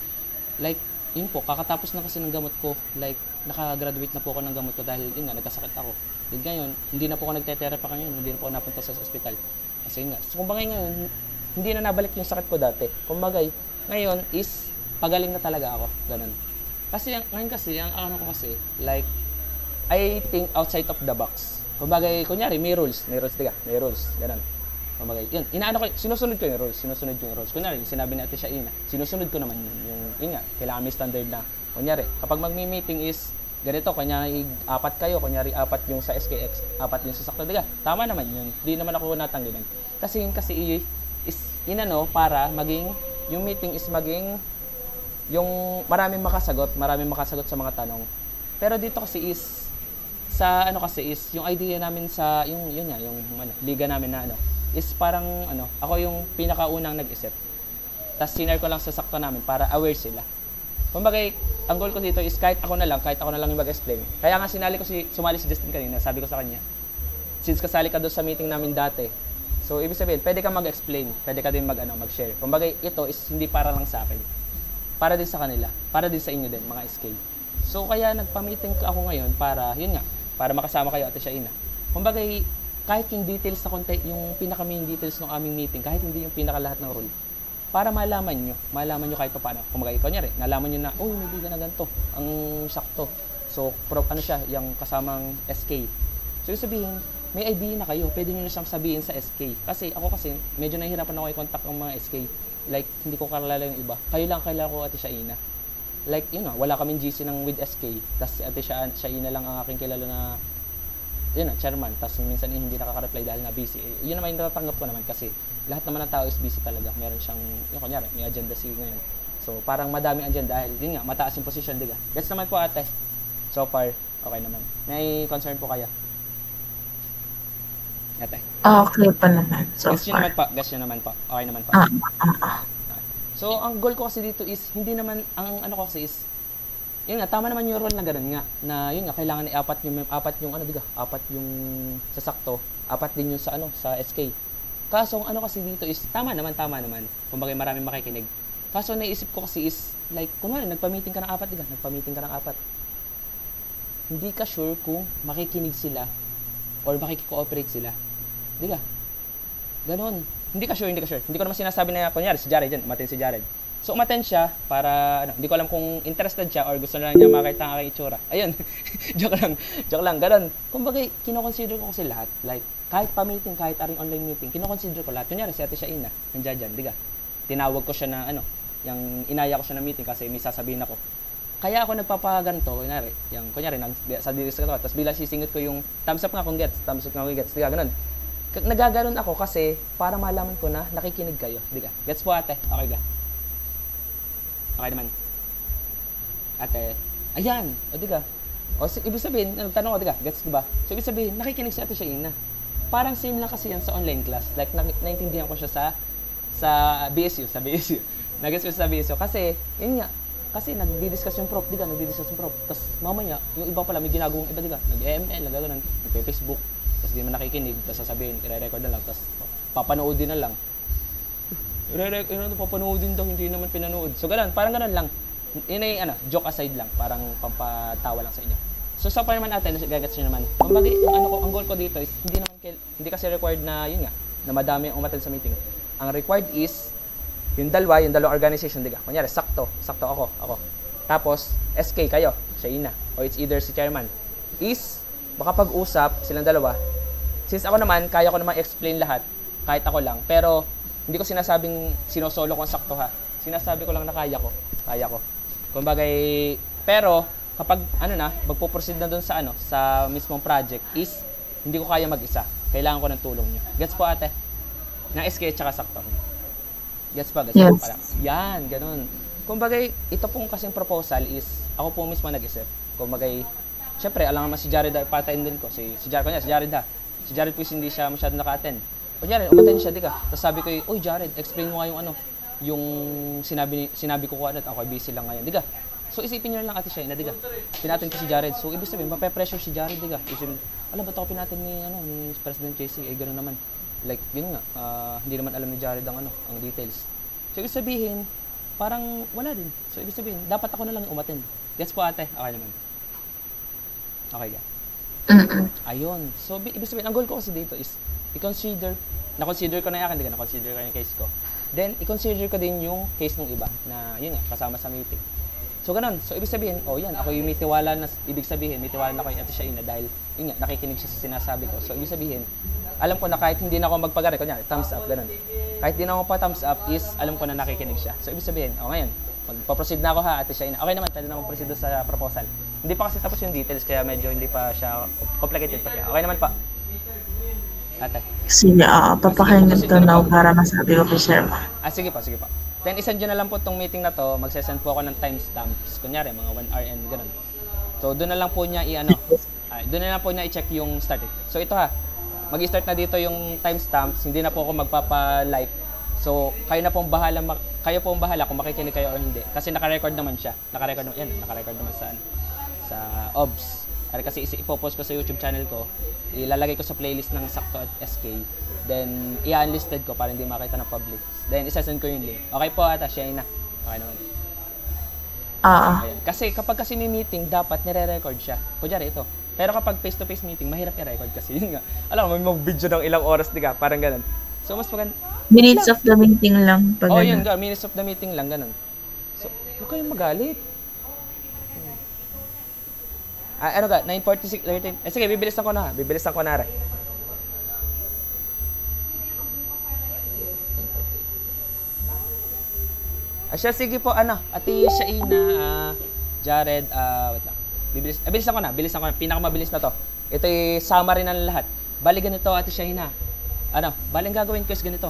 like yun po, kakatapos na kasi ng gamot ko, like naka-graduate na po ako ng gamot ko dahil yun nga, nagkasakit ako. Then ngayon, hindi na po ako nagte-therapy ngayon, hindi na po ako napunta sa ospital. Kasi yun nga, so kumbaga ngayon, hindi na nabalik yung sakit ko dati. Kumbaga, ngayon is pagaling na talaga ako, ganun. Kasi ngayon kasi, ang ko kasi, like, I think outside of the box. Kumbaga, kunyari, may rules, ganun. Kumbaga, yun, sinusunod ko yung rules. Kunyari, sinabi natin siya sinusunod ko naman yun nga, kailangan may standard na. Kunyari, kapag magmi-meeting is, ganito, kunyari, 4 kayo, kunyari, 4 yung sa SKX, 4 yung sa sakto, diga, tama naman yun, di naman ako natanggilan. Kasi is para maging yung meeting is maging yung maraming makasagot sa mga tanong. Pero dito kasi is sa yung idea namin sa yung liga namin na is parang ako yung pinakaunang nag-isip. Tapos sinare ko lang sa sakto namin para aware sila. Kumbaga, ang goal ko dito is kahit ako na lang yung mag-explain. Kaya nga sumali si Justin kanina, sabi ko sa kanya, since kasali ka doon sa meeting namin dati, so ibig sabihin, pwede ka mag-explain, pwede ka din mag-share. Kumbaga, ito is hindi para lang sa akin. Para din sa kanila, para din sa inyo din, mga SK. So kaya nagpa-meeting ako ngayon para, yun nga, para makasama kayo Ate Shaina. Kumbaga, kahit yung details na yung pinaka-main details ng aming meeting, kahit hindi yung pinaka-lahat ng rule, para malaman nyo kahit paano. Kumbaga, kunyari, nalaman nyo na, may biga na ganito, ang sakto. So, yung kasamang SK. So, yung sabihin, may idea na kayo, pwede nyo na siyang sabihin sa SK. Kasi ako medyo nahihirapan ako i-contact ng mga SK. Like, hindi ko kalala yung iba. Kayo lang kilala ko, Ate Shaina. Like, wala kaming GC ng with SK. Tapos Ate Shaina lang ang aking kilala na chairman. Tapos minsan hindi nakaka-reply dahil na busy. Yun naman yung natatanggap ko naman kasi lahat naman ng tao is busy talaga. Meron siyang, kunyari, may agenda ngayon. So, parang madaming agenda dahil, yun nga, mataas yung position, diga. Gets naman po, ate. So far, okay naman. May concern po kaya? Ate. Okay pa naman, so Gets far. Gets nyo naman po. Okay naman po. So, ang goal ko kasi dito is, hindi naman, ang ko kasi is, yun nga, tama naman yung role na gano'n nga, na yun nga, kailangan apat yung sa sakto, 4 din yung sa SK. Kaso, kasi dito is, tama naman. Kumbaga, maraming makikinig. Kaso, naisip ko kasi is, like, kunwari, nagpa-meeting ka ng 4. Hindi ka sure kung makikinig sila or makikikooperate sila. Diga. Ganon. Hindi ka sure. Hindi ko naman sinasabi na, kunyari, si Jared dyan, umattend si Jared. So, umattend siya para, hindi ko alam kung interested siya or gusto na lang niya makita ang aking itsura. Ayun. Joke lang. Ganon. Kumbaga, kinoconsider ko kasi lahat. Like, kahit pa-meeting, kahit aring online meeting, kinoconsider ko lahat. Kunyari, si Ate Shaina, nandiyan dyan, diga. Tinawag ko siya na, yung inaya ko siya na meeting kasi may sasabihin ako. Kaya ako nagpapaganto, kunyari, sa dilis ko, tapos bilang sisingit ko yung thumbs up nga kung gets, diga, ganun. Nagaganon ako kasi para malaman ko na nakikinig kayo, diga. Gets po, ate? Okay ga? Okay naman. Ate, ayan, diga. O, ibig sabihin, tanong ko, diga, gets diba? So, ibig sabihin, nakikinig si Ate Shaina. Parang same lang kasi yan sa online class. Like, naintindihan ko siya sa BSU. Nag-gets ko sa BSU. Kasi, yun nga, kasi nagdi-discuss yung prof, diga, Tapos, mamaya, yung iba pala, may ginagawang iba, diga. Nag-ML, nag-gano'n, nag-Facebook. Tapos, di man nakikinig. Tapos, sasabihin, i-record na lang. Tapos, papanoodin na lang. Papanoodin daw, hindi naman pinanood. So, gano'n, parang gano'n lang. Yun ay, joke aside lang. Parang pampatawa lang sa inyo. So, sa naman natin, gagats nyo naman. Ang goal ko dito is, hindi kasi required na, yun nga, na madami ang umattend sa meeting. Ang required is, yung dalawang organization, diga. Kunyari, sakto ako. Tapos, SK kayo, Shaina, or it's either si chairman, is, baka pag-usap silang dalawa. Since ako naman, kaya ko naman explain lahat, kahit ako lang. Pero, hindi ko sinasabing sinosolo ko ang sakto ha. Sinasabi ko lang na kaya ko. Kumbaga, Pero, kapag magpo-proceed na doon sa mismong project is, hindi ko kaya mag-isa. Kailangan ko ng tulong nyo. Gets po ate? Na SK at saka sakto. Gets po? Gets po pala. Yan, ganun. Kumbaga, ito pong kasing proposal is, ako po mismo nag-isip. Kumbaga, syempre, alam naman si Jared patain din ko. Si Jared ha. Si Jared po hindi siya masyado naka-attend. O Jared, umattend siya, di ka. Tapos sabi ko, uy Jared, explain mo nga yung sinabi ko ako busy lang ngayon. Di ka? So isipin niyo lang ate Shaina, di ka? Pinatin ko si Jared. So ibig sabihin, mape-pressure si Jared, di ka? Isipin, ba't ako pinatin ni President JC? Gano'n naman. Like, yun nga, hindi naman alam ni Jared ang details. So ibig sabihin, parang wala din. So ibig sabihin, dapat ako na lang umattend. Gets po ate? Okay naman. Okay ka? Ayun. So ibig sabihin, ang goal ko kasi dito is, na-consider ko na yakin, di ka? Na-consider ko yung case ko. Then, i-consider ko din yung case ng iba na, yun nga, kasama sa meeting. So, ganun. So, ibig sabihin, yan, ako yung may tiwala na, may tiwala na ako yung ate Shaina dahil, yun nga, nakikinig siya sa sinasabi ko. So, ibig sabihin, alam ko na kahit hindi na ako magpagari, kunyari, thumbs up, ganun. Kahit hindi na ako pa thumbs up is, alam ko na nakikinig siya. So, ibig sabihin, ngayon, magpa-proceed na ako ha, ate Shaina. Okay naman, pwede na mag-proceed sa proposal. Hindi pa kasi tapos yung details, kaya medyo hindi pa siya complicated pa kaya. Okay naman pa. Ate. Sige, papakinggan to now para masabi ko kay Sir. Sige po. Then, isend nyo na lang po itong meeting na to. Magsesend po ako ng timestamps. Kunyari, mga 1 hour and gano'n. So, doon na lang po niya i-check yung start. So, ito ha. Mag-i-start na dito yung timestamps. Hindi na po ako magpapa-like. So, kayo po ang bahala kung makikinig kayo o hindi. Kasi naka-record naman siya. Naka-record naman sa OBS. Kasi ipopost ko sa YouTube channel ko. Ilalagay ko sa playlist ng Sakto at SK. Then, i-unlisted ko para hindi makita ng public. Then, isasend ko yung link. Okay po ata, Shaina. Okay naman. Kasi kapag may meeting, dapat nire-record siya. Kunyari ito. Pero kapag face-to-face meeting, mahirap i-record kasi. Yun nga. Alam mo, may mag-video ng ilang oras, di ka? Parang ganun. So, mas maganda. Minutes of the meeting lang. Yun nga. Minutes of the meeting lang, ganun. So, huwag kayong magalit. 9:46, 13. Sige, bibilisan ko na. Sige po, Ate Shaina, Jared, wait lang. Bilisan ko na. Pinakamabilis na to. Ito yung summary ng lahat. Bali ganito, Ate Shaina. Bali ang gagawin ko is ganito.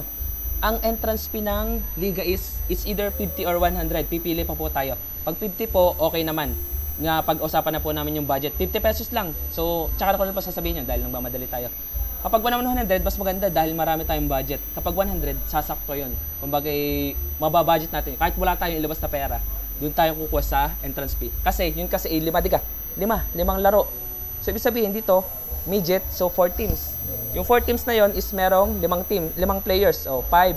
Ang entrance fee ng liga is either 50 or 100. Pipili pa po tayo. Pag 50 po, okay naman. Nga pag-usapan na po namin yung budget. 50 pesos lang. So, tsaka na ko lang pa sasabihin yun dahil nagmamadali tayo. Kapag 100, mas maganda dahil marami tayong budget. Kapag 100, sasakto yun. Kumbaga, mababudget natin. Kahit wala tayong ilabas na pera, doon tayo kukuha sa entrance fee. Kasi, yun kasi, 5 laro. So, ibig sabihin dito, midget, so 4 teams. Yung 4 teams na yun is merong 5 players. So, 5.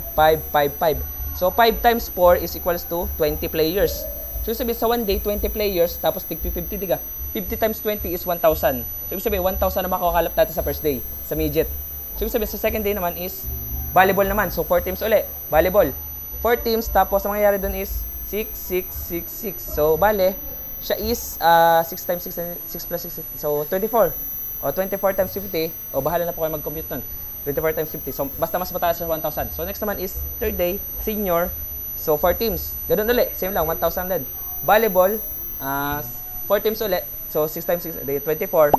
So, 5 times 4 is equals to 20 players. So, ibig sabihin sa 1 day, 20 players, tapos tig 50, diga. 50 times 20 is 1,000. So, ibig sabihin, 1,000 na makakalap natin sa first day, sa midget. So, ibig sabihin, sa second day naman is volleyball naman. So, 4 teams uli. Volleyball. 4 teams, tapos ang mangyayari dun is 6, 6, 6, 6. So, bale, siya is 6 times 6 plus 6. So, 24. O, 24 times 50. O, bahala na po kayo mag-compute nun. 24 times 50. So, basta mas mataas sa 1,000. So, next naman is third day, senior. So, 4 teams. Ganun ulit. Same lang, 1,000 din. Volleyball, 4 teams ulit. So, 6 times 6, 24.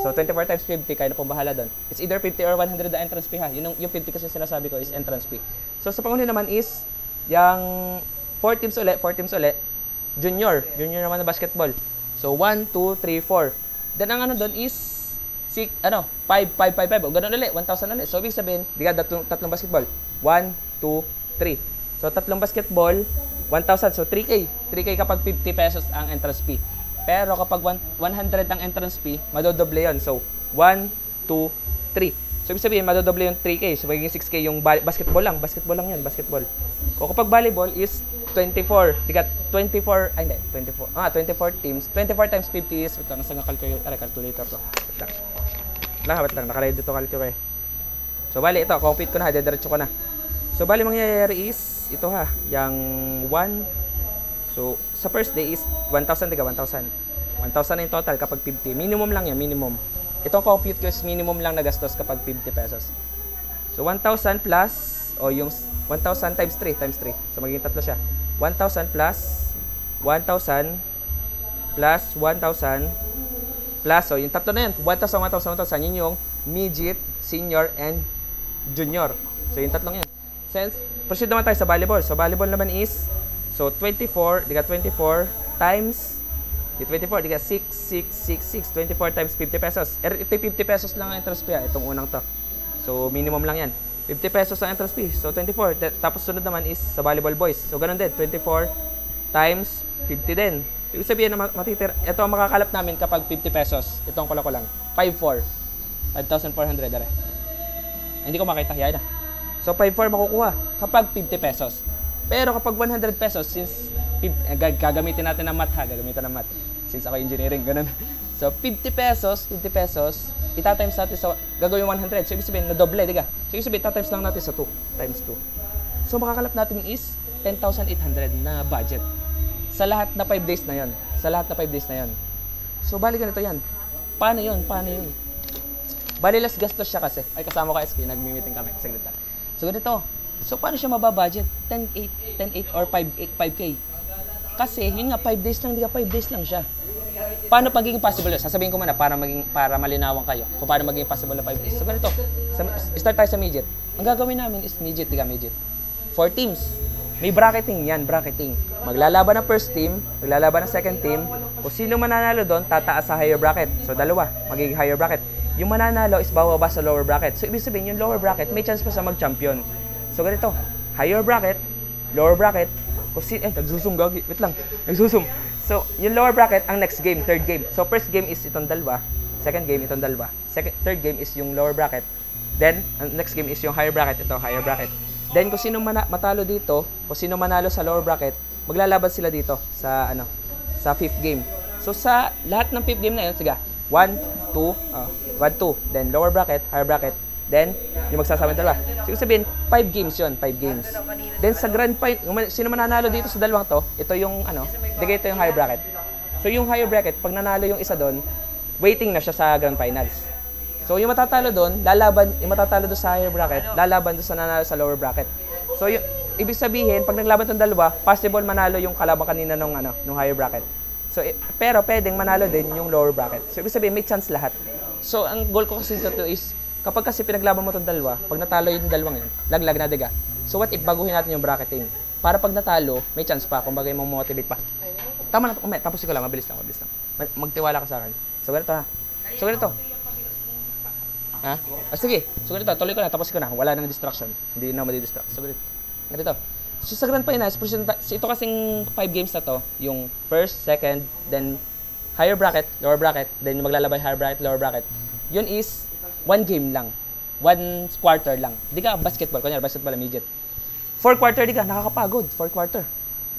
So, 24 times 50, kaya na pong bahala doon. It's either 50 or 100 the entrance fee ha. Yung 50 kasi sinasabi ko is entrance fee. So, sa panghuli naman is, yung 4 teams ulit. Junior naman na basketball. So, 1, 2, 3, 4. Then, ang doon is, 5. O, ganun ulit, 1,000 ulit. So, ibig sabihin, tatlong basketball. 1, 2, 3. So, tatlong basketball, 1,000. So, 3K. 3K kapag 50 pesos ang entrance fee. Pero kapag 100 ang entrance fee, madodoble yun. So, 1, 2, 3. So, ibig sabihin, madodoble yung 3K. So, magiging 6K yung basketball lang. Basketball lang yan, basketball. O kapag volleyball is 24. Tikat 24 teams. 24 times 50 is, wait lang, nasa calculator to. Wait lang, nakalagay dito calculator. So, bali, ito, compute ko na, dediretso ko na. So, bali, mangyayari is, ito ha, yung 1. So, sa first day is 1,000, diga, 1,000. 1,000 in total kapag 50. Minimum lang yan, minimum. Itong compute ko is minimum lang na gastos kapag 50 pesos. So, 1,000 plus, o yung 1,000 times 3. So, magiging tatlo siya. 1,000 plus 1,000 plus 1,000 plus, so yung tatlo na yan, 1,000, 1,000, 1,000, yun yung midget, senior, and junior. So yung tatlong yan. Since, proceed naman tayo sa volleyball. So volleyball naman is, so 24, di ka 24 times, di 24, di ka 6, 6, 6, 6, 24 times 50 pesos. Ito 50 pesos lang ang entrance fee, itong unang to. So minimum lang yan. 50 pesos ang entrance fee. So 24. Tapos sunod naman is sa volleyball boys. So ganun din, 24 times 50 din. Ibig sabihin na matitira, ito ang makakalap namin kapag 50 pesos. Ito ang ko lang. 5,400. 5,400 dere. Hindi ko makita, yan na. So 5,400 makukuha kapag 50 pesos. Pero kapag 100 pesos, since gagamitin natin ng math ha, since ako engineering, ganun. So 50 pesos, itatimes natin sa, gagawin 100. So ibig sabihin, na doble, diga. So ibig sabihin, itatimes lang natin sa 2, times 2. So makakalap natin is 10,800 na budget. Sa lahat na 5 days na yon. So, bali ganito yan. Paano yun? Bali, less gastos siya kasi. Ay, kasama ko SK, nag-meeting kami. Saglit lang. So, ganito. So, paano siya mababudget? 10,800 or 5K. Kasi, yun nga, 5 days lang, 5 days lang siya. Paano pagiging possible yun? Sasabihin ko muna para malinawan kayo kung paano magiging possible na 5 days. So, ganito. Start tayo sa midget. Ang gagawin namin is midget. 4 teams. May bracketing yan, Maglalaban ng first team, maglalaban ng second team. Kung sino mananalo doon, tataas sa higher bracket. So, dalawa, magiging higher bracket. Yung mananalo is bababa sa lower bracket. So, ibig sabihin, yung lower bracket, may chance pa sa mag-champion. So, ganito, higher bracket, lower bracket. Kung nagsusum, gagi. Wait lang, nagsusum. So, yung lower bracket, ang next game, third game. So, first game is itong dalawa. Second game, itong dalawa. Third game is yung lower bracket. Then, ang next game is yung higher bracket. Ito, higher bracket. Then, kung sino matalo dito, kung sino manalo sa lower bracket, maglalaban sila dito sa sa fifth game. So, sa lahat ng fifth game na yun, sige, 1, 2, then lower bracket, higher bracket, then yung magsasama yung dalawa. So, sabihin, 5 games yun, 5 games. Then, sa grand final, sino mananalo dito sa dalawang to, ito yung, ito yung higher bracket. So, yung higher bracket, pag nanalo yung isa doon, waiting na siya sa grand finals. So, yung matatalo doon, yung matatalo doon sa higher bracket, lalaban doon sa nanalo sa lower bracket. So, ibig sabihin, pag naglaban tong dalawa, possible manalo yung kalaban kanina nung higher bracket. So, pero pwedeng manalo din yung lower bracket. So, ibig sabihin, may chance lahat. So, ang goal ko kasi dito is, kapag kasi pinaglaban mo tong dalawa, pag natalo yung dalawang yun, laglag na diga. So, what if baguhin natin yung bracketing? Para pag natalo, may chance pa, kung bagay mo motivate pa. Tama na, tapos ko lang, mabilis lang. Magtiwala ka sa akin. So, ganito ha. So, ganito. Ha? Sige. So, ganito. Tuloy ko na. Tapos ko na. Wala nang distraction. Hindi na madidistract. So, ganito. So, sa Grand Finals, ito kasing 5 games na to, yung first, second, then higher bracket, lower bracket, then yung maglalabay higher bracket, lower bracket. Yun is 1 game lang. 1 quarter lang. Di ka basketball. Kunyari, basketball immediate. 4 quarter, di ka. Nakakapagod. 4 quarter.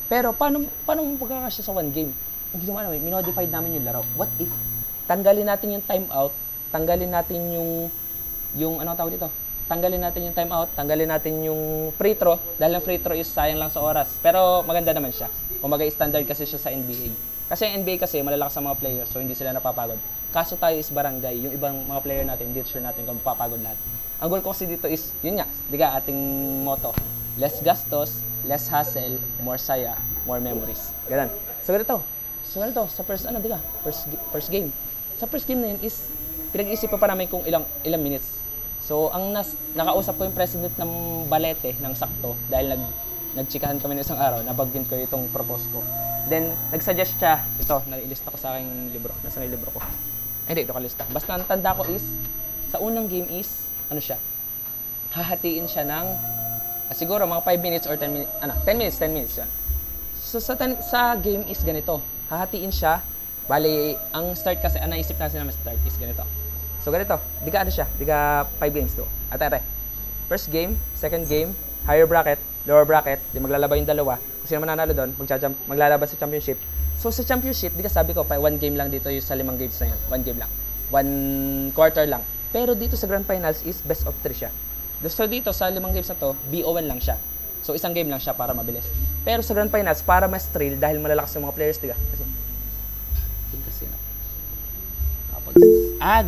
Pero, paano magkakasya sa 1 game? Ang ginawa namin, minodify namin yung laro. What if tanggalin natin yung timeout, tanggalin natin yung ano tawag dito? Tanggalin natin yung timeout, tanggalin natin yung free throw, dahil ang free throw is sayang lang sa oras. Pero maganda naman siya. Kumaga standard kasi siya sa NBA. Kasi ang NBA kasi malalakas sa mga players, so hindi sila napapagod. Kaso tayo is barangay, yung ibang mga player natin, hindi sure natin kung mapapagod lahat. Ang goal ko kasi dito is, yun nga, diga ating motto, less gastos, less hassle, more saya, more memories. Ganun. So ganito, sa first game. Sa first game na yun is, pinag-iisipan pa namin kung ilang minutes. So, nakausap ko yung president ng Balete, ng Sakto, dahil nagchikahan kami ng isang araw, nabag-win ko itong propose ko. Then, nag-suggest siya, ito, nailista ko sa aking libro. Nasa may libro ko. Hindi, ito kalista. Basta ang tanda ko is, sa unang game is, hahatiin siya ng, siguro mga 5 minutes or 10 minutes, 10 minutes yan. So, sa game is ganito, hahatiin siya. Bali, ang start kasi, naisip natin naman start is ganito. So, ganito. Di ka 5 games to. Ate. First game, second game, higher bracket, lower bracket, di maglalaba yung dalawa. Kung sino mananalo doon, maglalaban sa championship. So, sa championship, di ka sabi ko, 1 game lang dito yung sa 5 games na yun. 1 game lang. 1 quarter lang. Pero dito sa Grand Finals is best of 3 siya. So, dito sa 5 games na to, BO1 lang siya. So, isang game lang siya para mabilis. Pero sa Grand Finals, para mas thrill, dahil malalakas yung mga players, di ka.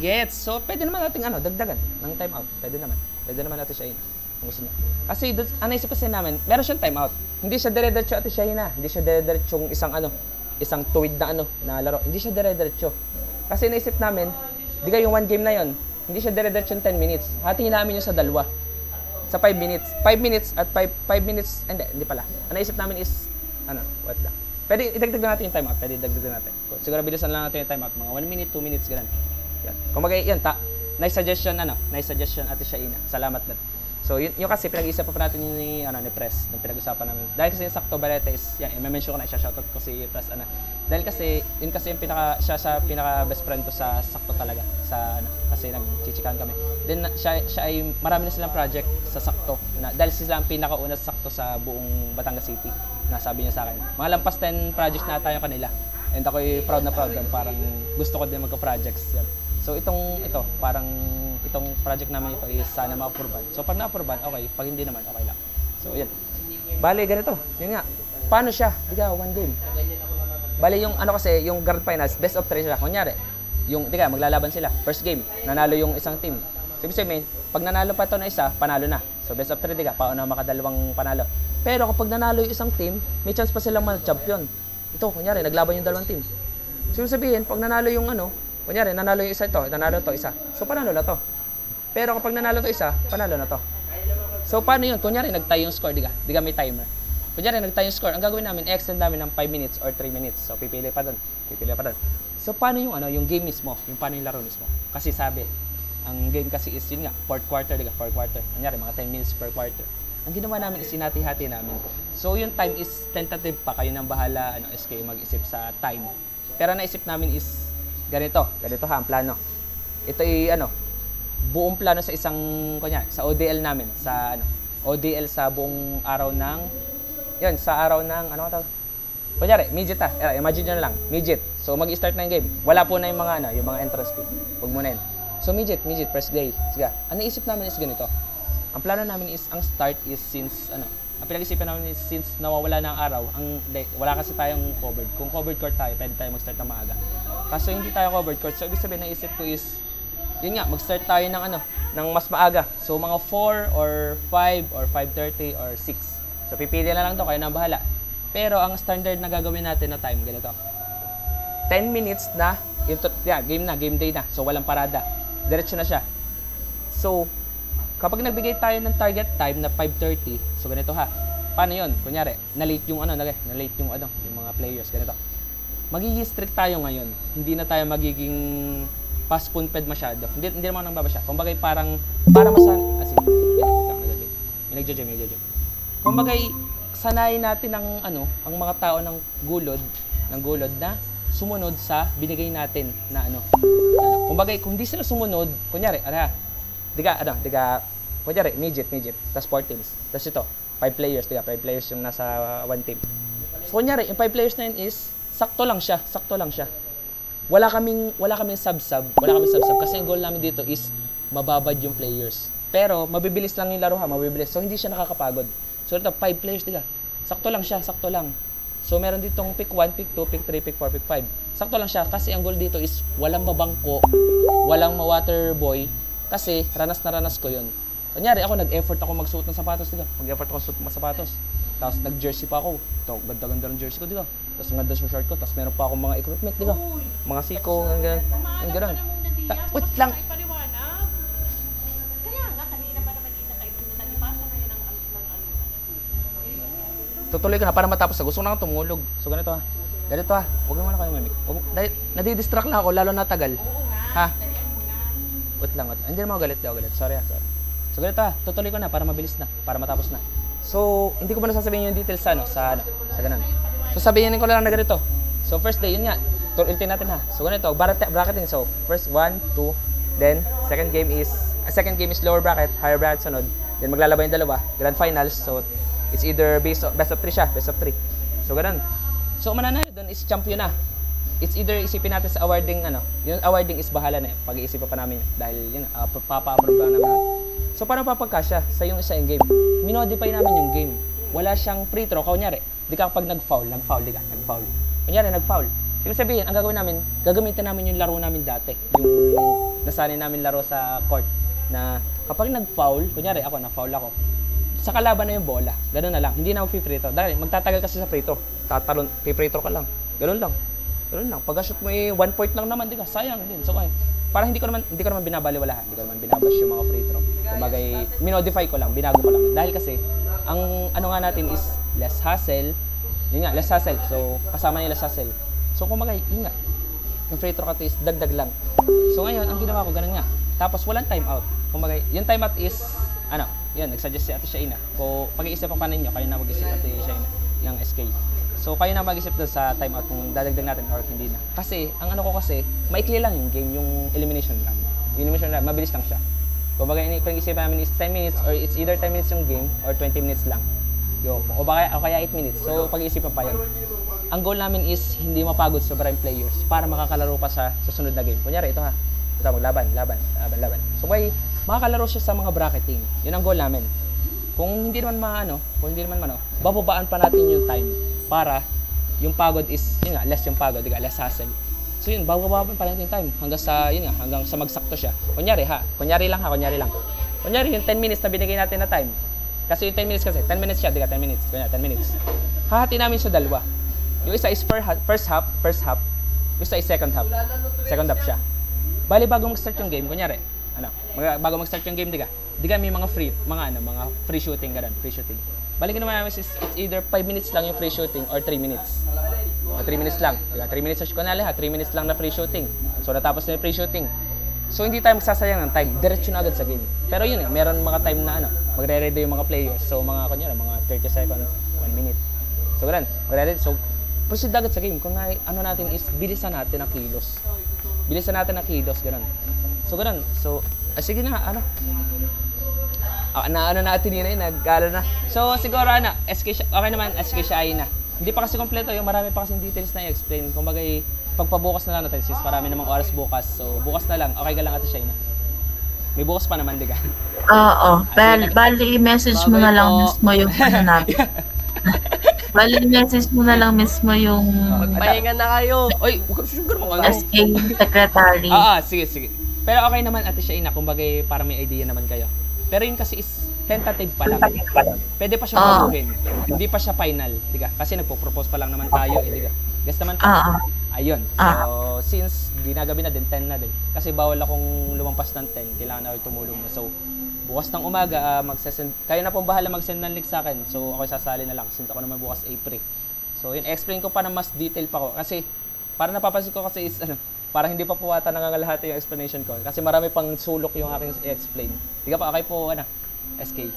Gets. So, pwede naman natin dagdagan ng timeout. Pwede naman natin siya kung gusto niya. Kasi, naisip kasi namin, meron siyang timeout. Hindi siya dire-diretso at siya hindi siya dire-diretso yung isang isang tuwid na na laro. Hindi siya dire-diretso. Kasi naisip namin, di yung 1 game na yon, hindi siya dire-diretso 10 minutes. Hatiin namin yun sa dalawa. Sa 5 minutes. 5 minutes at 5 minutes, hindi pala. Ang naisip namin is, wait lang. Pwede idagdag natin yung timeout. Pwede idagdag natin. Siguro bilisan lang natin yung timeout. Mga 1 minute, 2 minutes, ganun. Yan. Kung yan, nice suggestion, Ate Shaina. Salamat na. So, yun kasi pinag-iisipan pa natin ni Press, nung pinag-usapan namin. Dahil kasi yung sakto balete is, yan, i-mention ko na, shoutout ko si Press, Dahil kasi, yun kasi yung siya sa pinaka-best friend ko sa sakto talaga, kasi nag-chichikan kami. Then, siya ay, marami na silang project sa sakto, dahil sila ang pinaka-una sa sakto sa buong Batangas City, nasabi niya sa akin. Mga lampas 10 projects na tayo kanila. And ako'y proud na proud, parang gusto ko din magka-projects. Yan. So, itong project namin ito is sana ma-approvean. So, pag na-approvean, okay. Pag hindi naman, okay lang. So, yan. Bale, ganito. Yun nga. Paano siya? Diga, 1 game. Bale, yung kasi, yung grand finals, best of 3 sila. Kunyari, maglalaban sila. First game, nanalo yung isang team. So, ibig sabihin, pag nanalo pa ito na isa, panalo na. So, best of 3, pauna makadalawang panalo. Pero kapag nanalo yung isang team, may chance pa silang mag-champion. Ito, kunyari, naglaban yung dalawang team. So, sabihin, pag nanalo yung kunyari, nanalo yung isa ito, nanalo ito isa. So, panalo na to. Pero kapag nanalo to isa, panalo na to. So, paano yun? Kunyari, nag-tie yung score, diga may timer. Kunyari, nag-tie yung score. Ang gagawin namin, extend namin ng 5 minutes or 3 minutes. So, pipili pa doon. So, paano yung game mismo? Yung paano yung laro mismo? Kasi sabi, ang game kasi is yun nga, fourth quarter. Kunyari, mga 10 minutes per quarter. Ang ginawa namin is sinati-hati namin. So, yung time is tentative pa. Kayo nang bahala, SK, mag-isip sa time. Pero naisip namin is ganito ang plano. Ito ay buong plano sa isang sa ODL namin, sa ODL sa buong araw ng kunyari, midget imagine nyo na lang, midget. So mag-start na yung game. Wala po na yung mga entrance fee. Huwag mo na yun. So midget, first day. Sige. Ang naisip namin is ganito. Ang plano namin is, ang start is since ang pinag-isipan namin is since nawawala na ang araw, wala kasi tayong covered. Kung covered court tayo, pwede tayo mag-start ng maaga. Kaso hindi tayo covered court. So ibig sabihin, naisip ko is, yun nga, mag-start tayo ng mas maaga. So mga 4 or 5 or 5:30 or 6. So pipili na lang to, kayo na bahala. Pero ang standard na gagawin natin na time, ganito. 10 minutes na, game day na. So walang parada. Diretso na siya. So, kapag nagbigay tayo ng target time na 5:30, so ganito paano yun? Kunyari, na-late yung yung mga players, ganito. Magiging strict tayo ngayon. Hindi na tayo magiging pa-spoon-fed masyado. Hindi naman nang babasya. Kumbaga para masanay. May nagjo-job. Kumbaga, sanayin natin ang mga tao ng gulod na sumunod sa binigay natin na Kumbaga, kung hindi sila sumunod, kunyari, kunyari, midget, tas 4 teams. Tas ito, 5 players, 5 players yung nasa 1 team. So, kunyari, yung 5 players na yun is, sakto lang siya. Wala kaming sub-sub kasi ang goal namin dito is mababad yung players. Pero, mabibilis lang yung laro mabibilis. So, hindi siya nakakapagod. So, ito, 5 players, sakto lang siya. So, meron ditong pick 1, pick 2, pick 3, pick 4, pick 5. Sakto lang siya kasi ang goal dito is walang mabangko, walang ma-water boy. Kasi, ranas ko yun. Kunyari, ako nag-effort ako magsuot ng sapatos, Mag-effort ako magsuot ng sapatos. Tapos, nag-jersey pa ako. Ito, ganda-ganda ng jersey ko, Tapos, ganda sa short ko. Tapos, meron pa akong mga equipment, Mga siko, gano'n. Wait lang. Kaya nga, kanina pa naman nalipasa na yun ng Tutuloy ko na para matapos na. Gusto ko na akong tumulog. So, ganito Huwag naman kayo mamik. Nadidistract lang ako, lalo na tagal. Wait lang. Hindi naman ako galit. Sorry. So, ganito tutuloy ko na para mabilis na. Para matapos na. So, hindi ko ba nasasabihin yung details sa ganun. So, sabihin ko lang na ganito. So, first day, yun nga. Ulitin natin So, ganito. Bracketing. So, first 1, 2. Then, second game is lower bracket, higher bracket sunod. Then, maglalaba yung dalawa. Grand finals. So, it's either best of 3 siya. Best of 3. So, ganun. So, mananalo doon is champion na. It's either isipin natin sa awarding, yung awarding is bahala na pag-iisipan pa namin yun. Dahil yun, papa-approve lang naman. So, paano papagkasya sa yung isa yung game? Minodify namin yung game. Wala siyang free throw. Kunyari, kapag nag-foul. Kunyari, nag-foul. Ibig sabihin, ang gagawin namin, gagamitin namin yung laro namin dati. Yung nasanay namin laro sa court. Na kapag nag-foul, kunyari na-foul ako. Sa kalaban na yung bola. Ganun na lang. Hindi na mag-free throw. Dahil magtatagal kasi sa free throw. Free throw ka lang. Ganun lang. Ganun lang. Pag-shoot mo 1 point lang naman, di ba? Sayang din. So, para hindi ko naman binabaliwalahan. Hindi ko naman binabash yung mga free throw. Kumbaga, minodify ko lang, binago ko lang. Dahil kasi, ang ano nga natin is less hassle. Yun nga, less hassle. So, kasama niya less hassle. So, kumbaga, yun nga. Yung free throw ka is dagdag lang. So, ngayon, ang ginawa ko, ganun nga. Tapos, walang timeout. Kumbaga, yung timeout is, yun, nagsuggest si Ate Shaina. Kung pag-iisipan pa ninyo, kayo na mag-isip Ate Shaina, yung SK. So, kayo na mag-isip doon sa timeout kung dadagdag natin or hindi na. Kasi, ang ano ko kasi, maikli lang yung game, yung elimination round. Yung elimination round, mabilis lang siya. Kumbaga, pag-isipan namin is 10 minutes or it's either 10 minutes yung game or 20 minutes lang. O kaya 8 minutes. So, pag-iisipan pa yun. Ang goal namin is hindi mapagod sobra yung players para makakalaro pa sa susunod na game. Kunyari, ito ha. Ito, maglaban. So, makakalaro siya sa mga bracketing. Yun ang goal namin. Kung hindi naman bababaan pa natin yung time para yung pagod is, yun nga, less yung pagod, less hassle. So yun, bababaan pa natin yung time hanggang sa magsakto siya. Kunyari lang. Kunyari yung 10 minutes na binigay natin na time. Kasi yung 10 minutes 10 minutes siya, 10 minutes. Kunyari, 10 minutes. Hahati namin sa dalawa. Yung isa is first half. Yung isa is second half. Second half siya. Bali, bago mag-start yung game, kunyari, bago mag-start yung game, diga may mga free shooting, free shooting. Balik naman namin is it's either 5 minutes lang yung free shooting or 3 minutes. 3 minutes lang. 3 minutes sa kunali 3 minutes lang na free shooting. So natapos na yung free shooting. So hindi tayo magsasayang ng time. Diretso na agad sa game. Pero yun, meron mga time na magre-ready yung mga players. So mga 30 seconds, 1 minute. So ganun, magre-ready. So proceed agad sa game. Kung natin is bilisan natin ang kilos. Ganun. So ganun. So sige na, natin yun na. So, siguro, okay naman, SK siya ay na. Hindi pa kasi kompleto, yung marami pa kasing details na i-explain. Kung bagay, pagpabukas na lang natin, sis, marami namang oras bukas. So, bukas na lang, okay ka lang Ate Shaina. May bukas pa naman, diga? Oo. Bali, i-message mo na lang mismo yung natin. Bali, i-message mo na lang mismo yung Magpahinga na kayo. Oy, huwag ka sugar mo. SK secretary. Sige. Pero okay naman Ate Shaina, kung bagay, para may idea naman kayo. Pero yun kasi is tentative pa lang. Pwede pa siya baguhin. Hindi pa siya final, diga? Kasi nagpo-propose pa lang naman tayo, diga? Guess naman pa. Ayun. So, since ginagabi na din, 10 na din. Kasi bawal akong lumampas ng 10, kailangan na ako tumulong na. So, bukas ng umaga, kayo na pong bahala mag-send ng link sa akin. So, ako sasali na lang since ako naman bukas April. So, yun, explain ko pa na mas detail pa ko. Kasi, para napapansin ko kasi is, para hindi pa po ata nangangalahati yung explanation ko. Kasi marami pang sulok yung aking i-explain. Di ka pa, okay po, SK.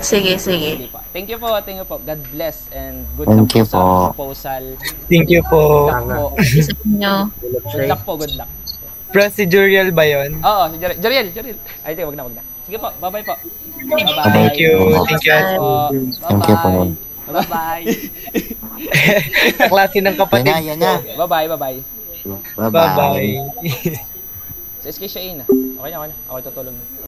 Sige. Thank you po. God bless and good luck po sa proposal. Thank you po. Isa nyo. Good luck. Procedurial ba yun? Oo, si Jeriel. Ay, wag na. Sige po, bye-bye po. Bye-bye. Thank you. Thank you po. Bye-bye. Klase ng kapatid. Yan na. Bye-bye. Bye-bye. So, SK siya okay na. Ako tutulong na.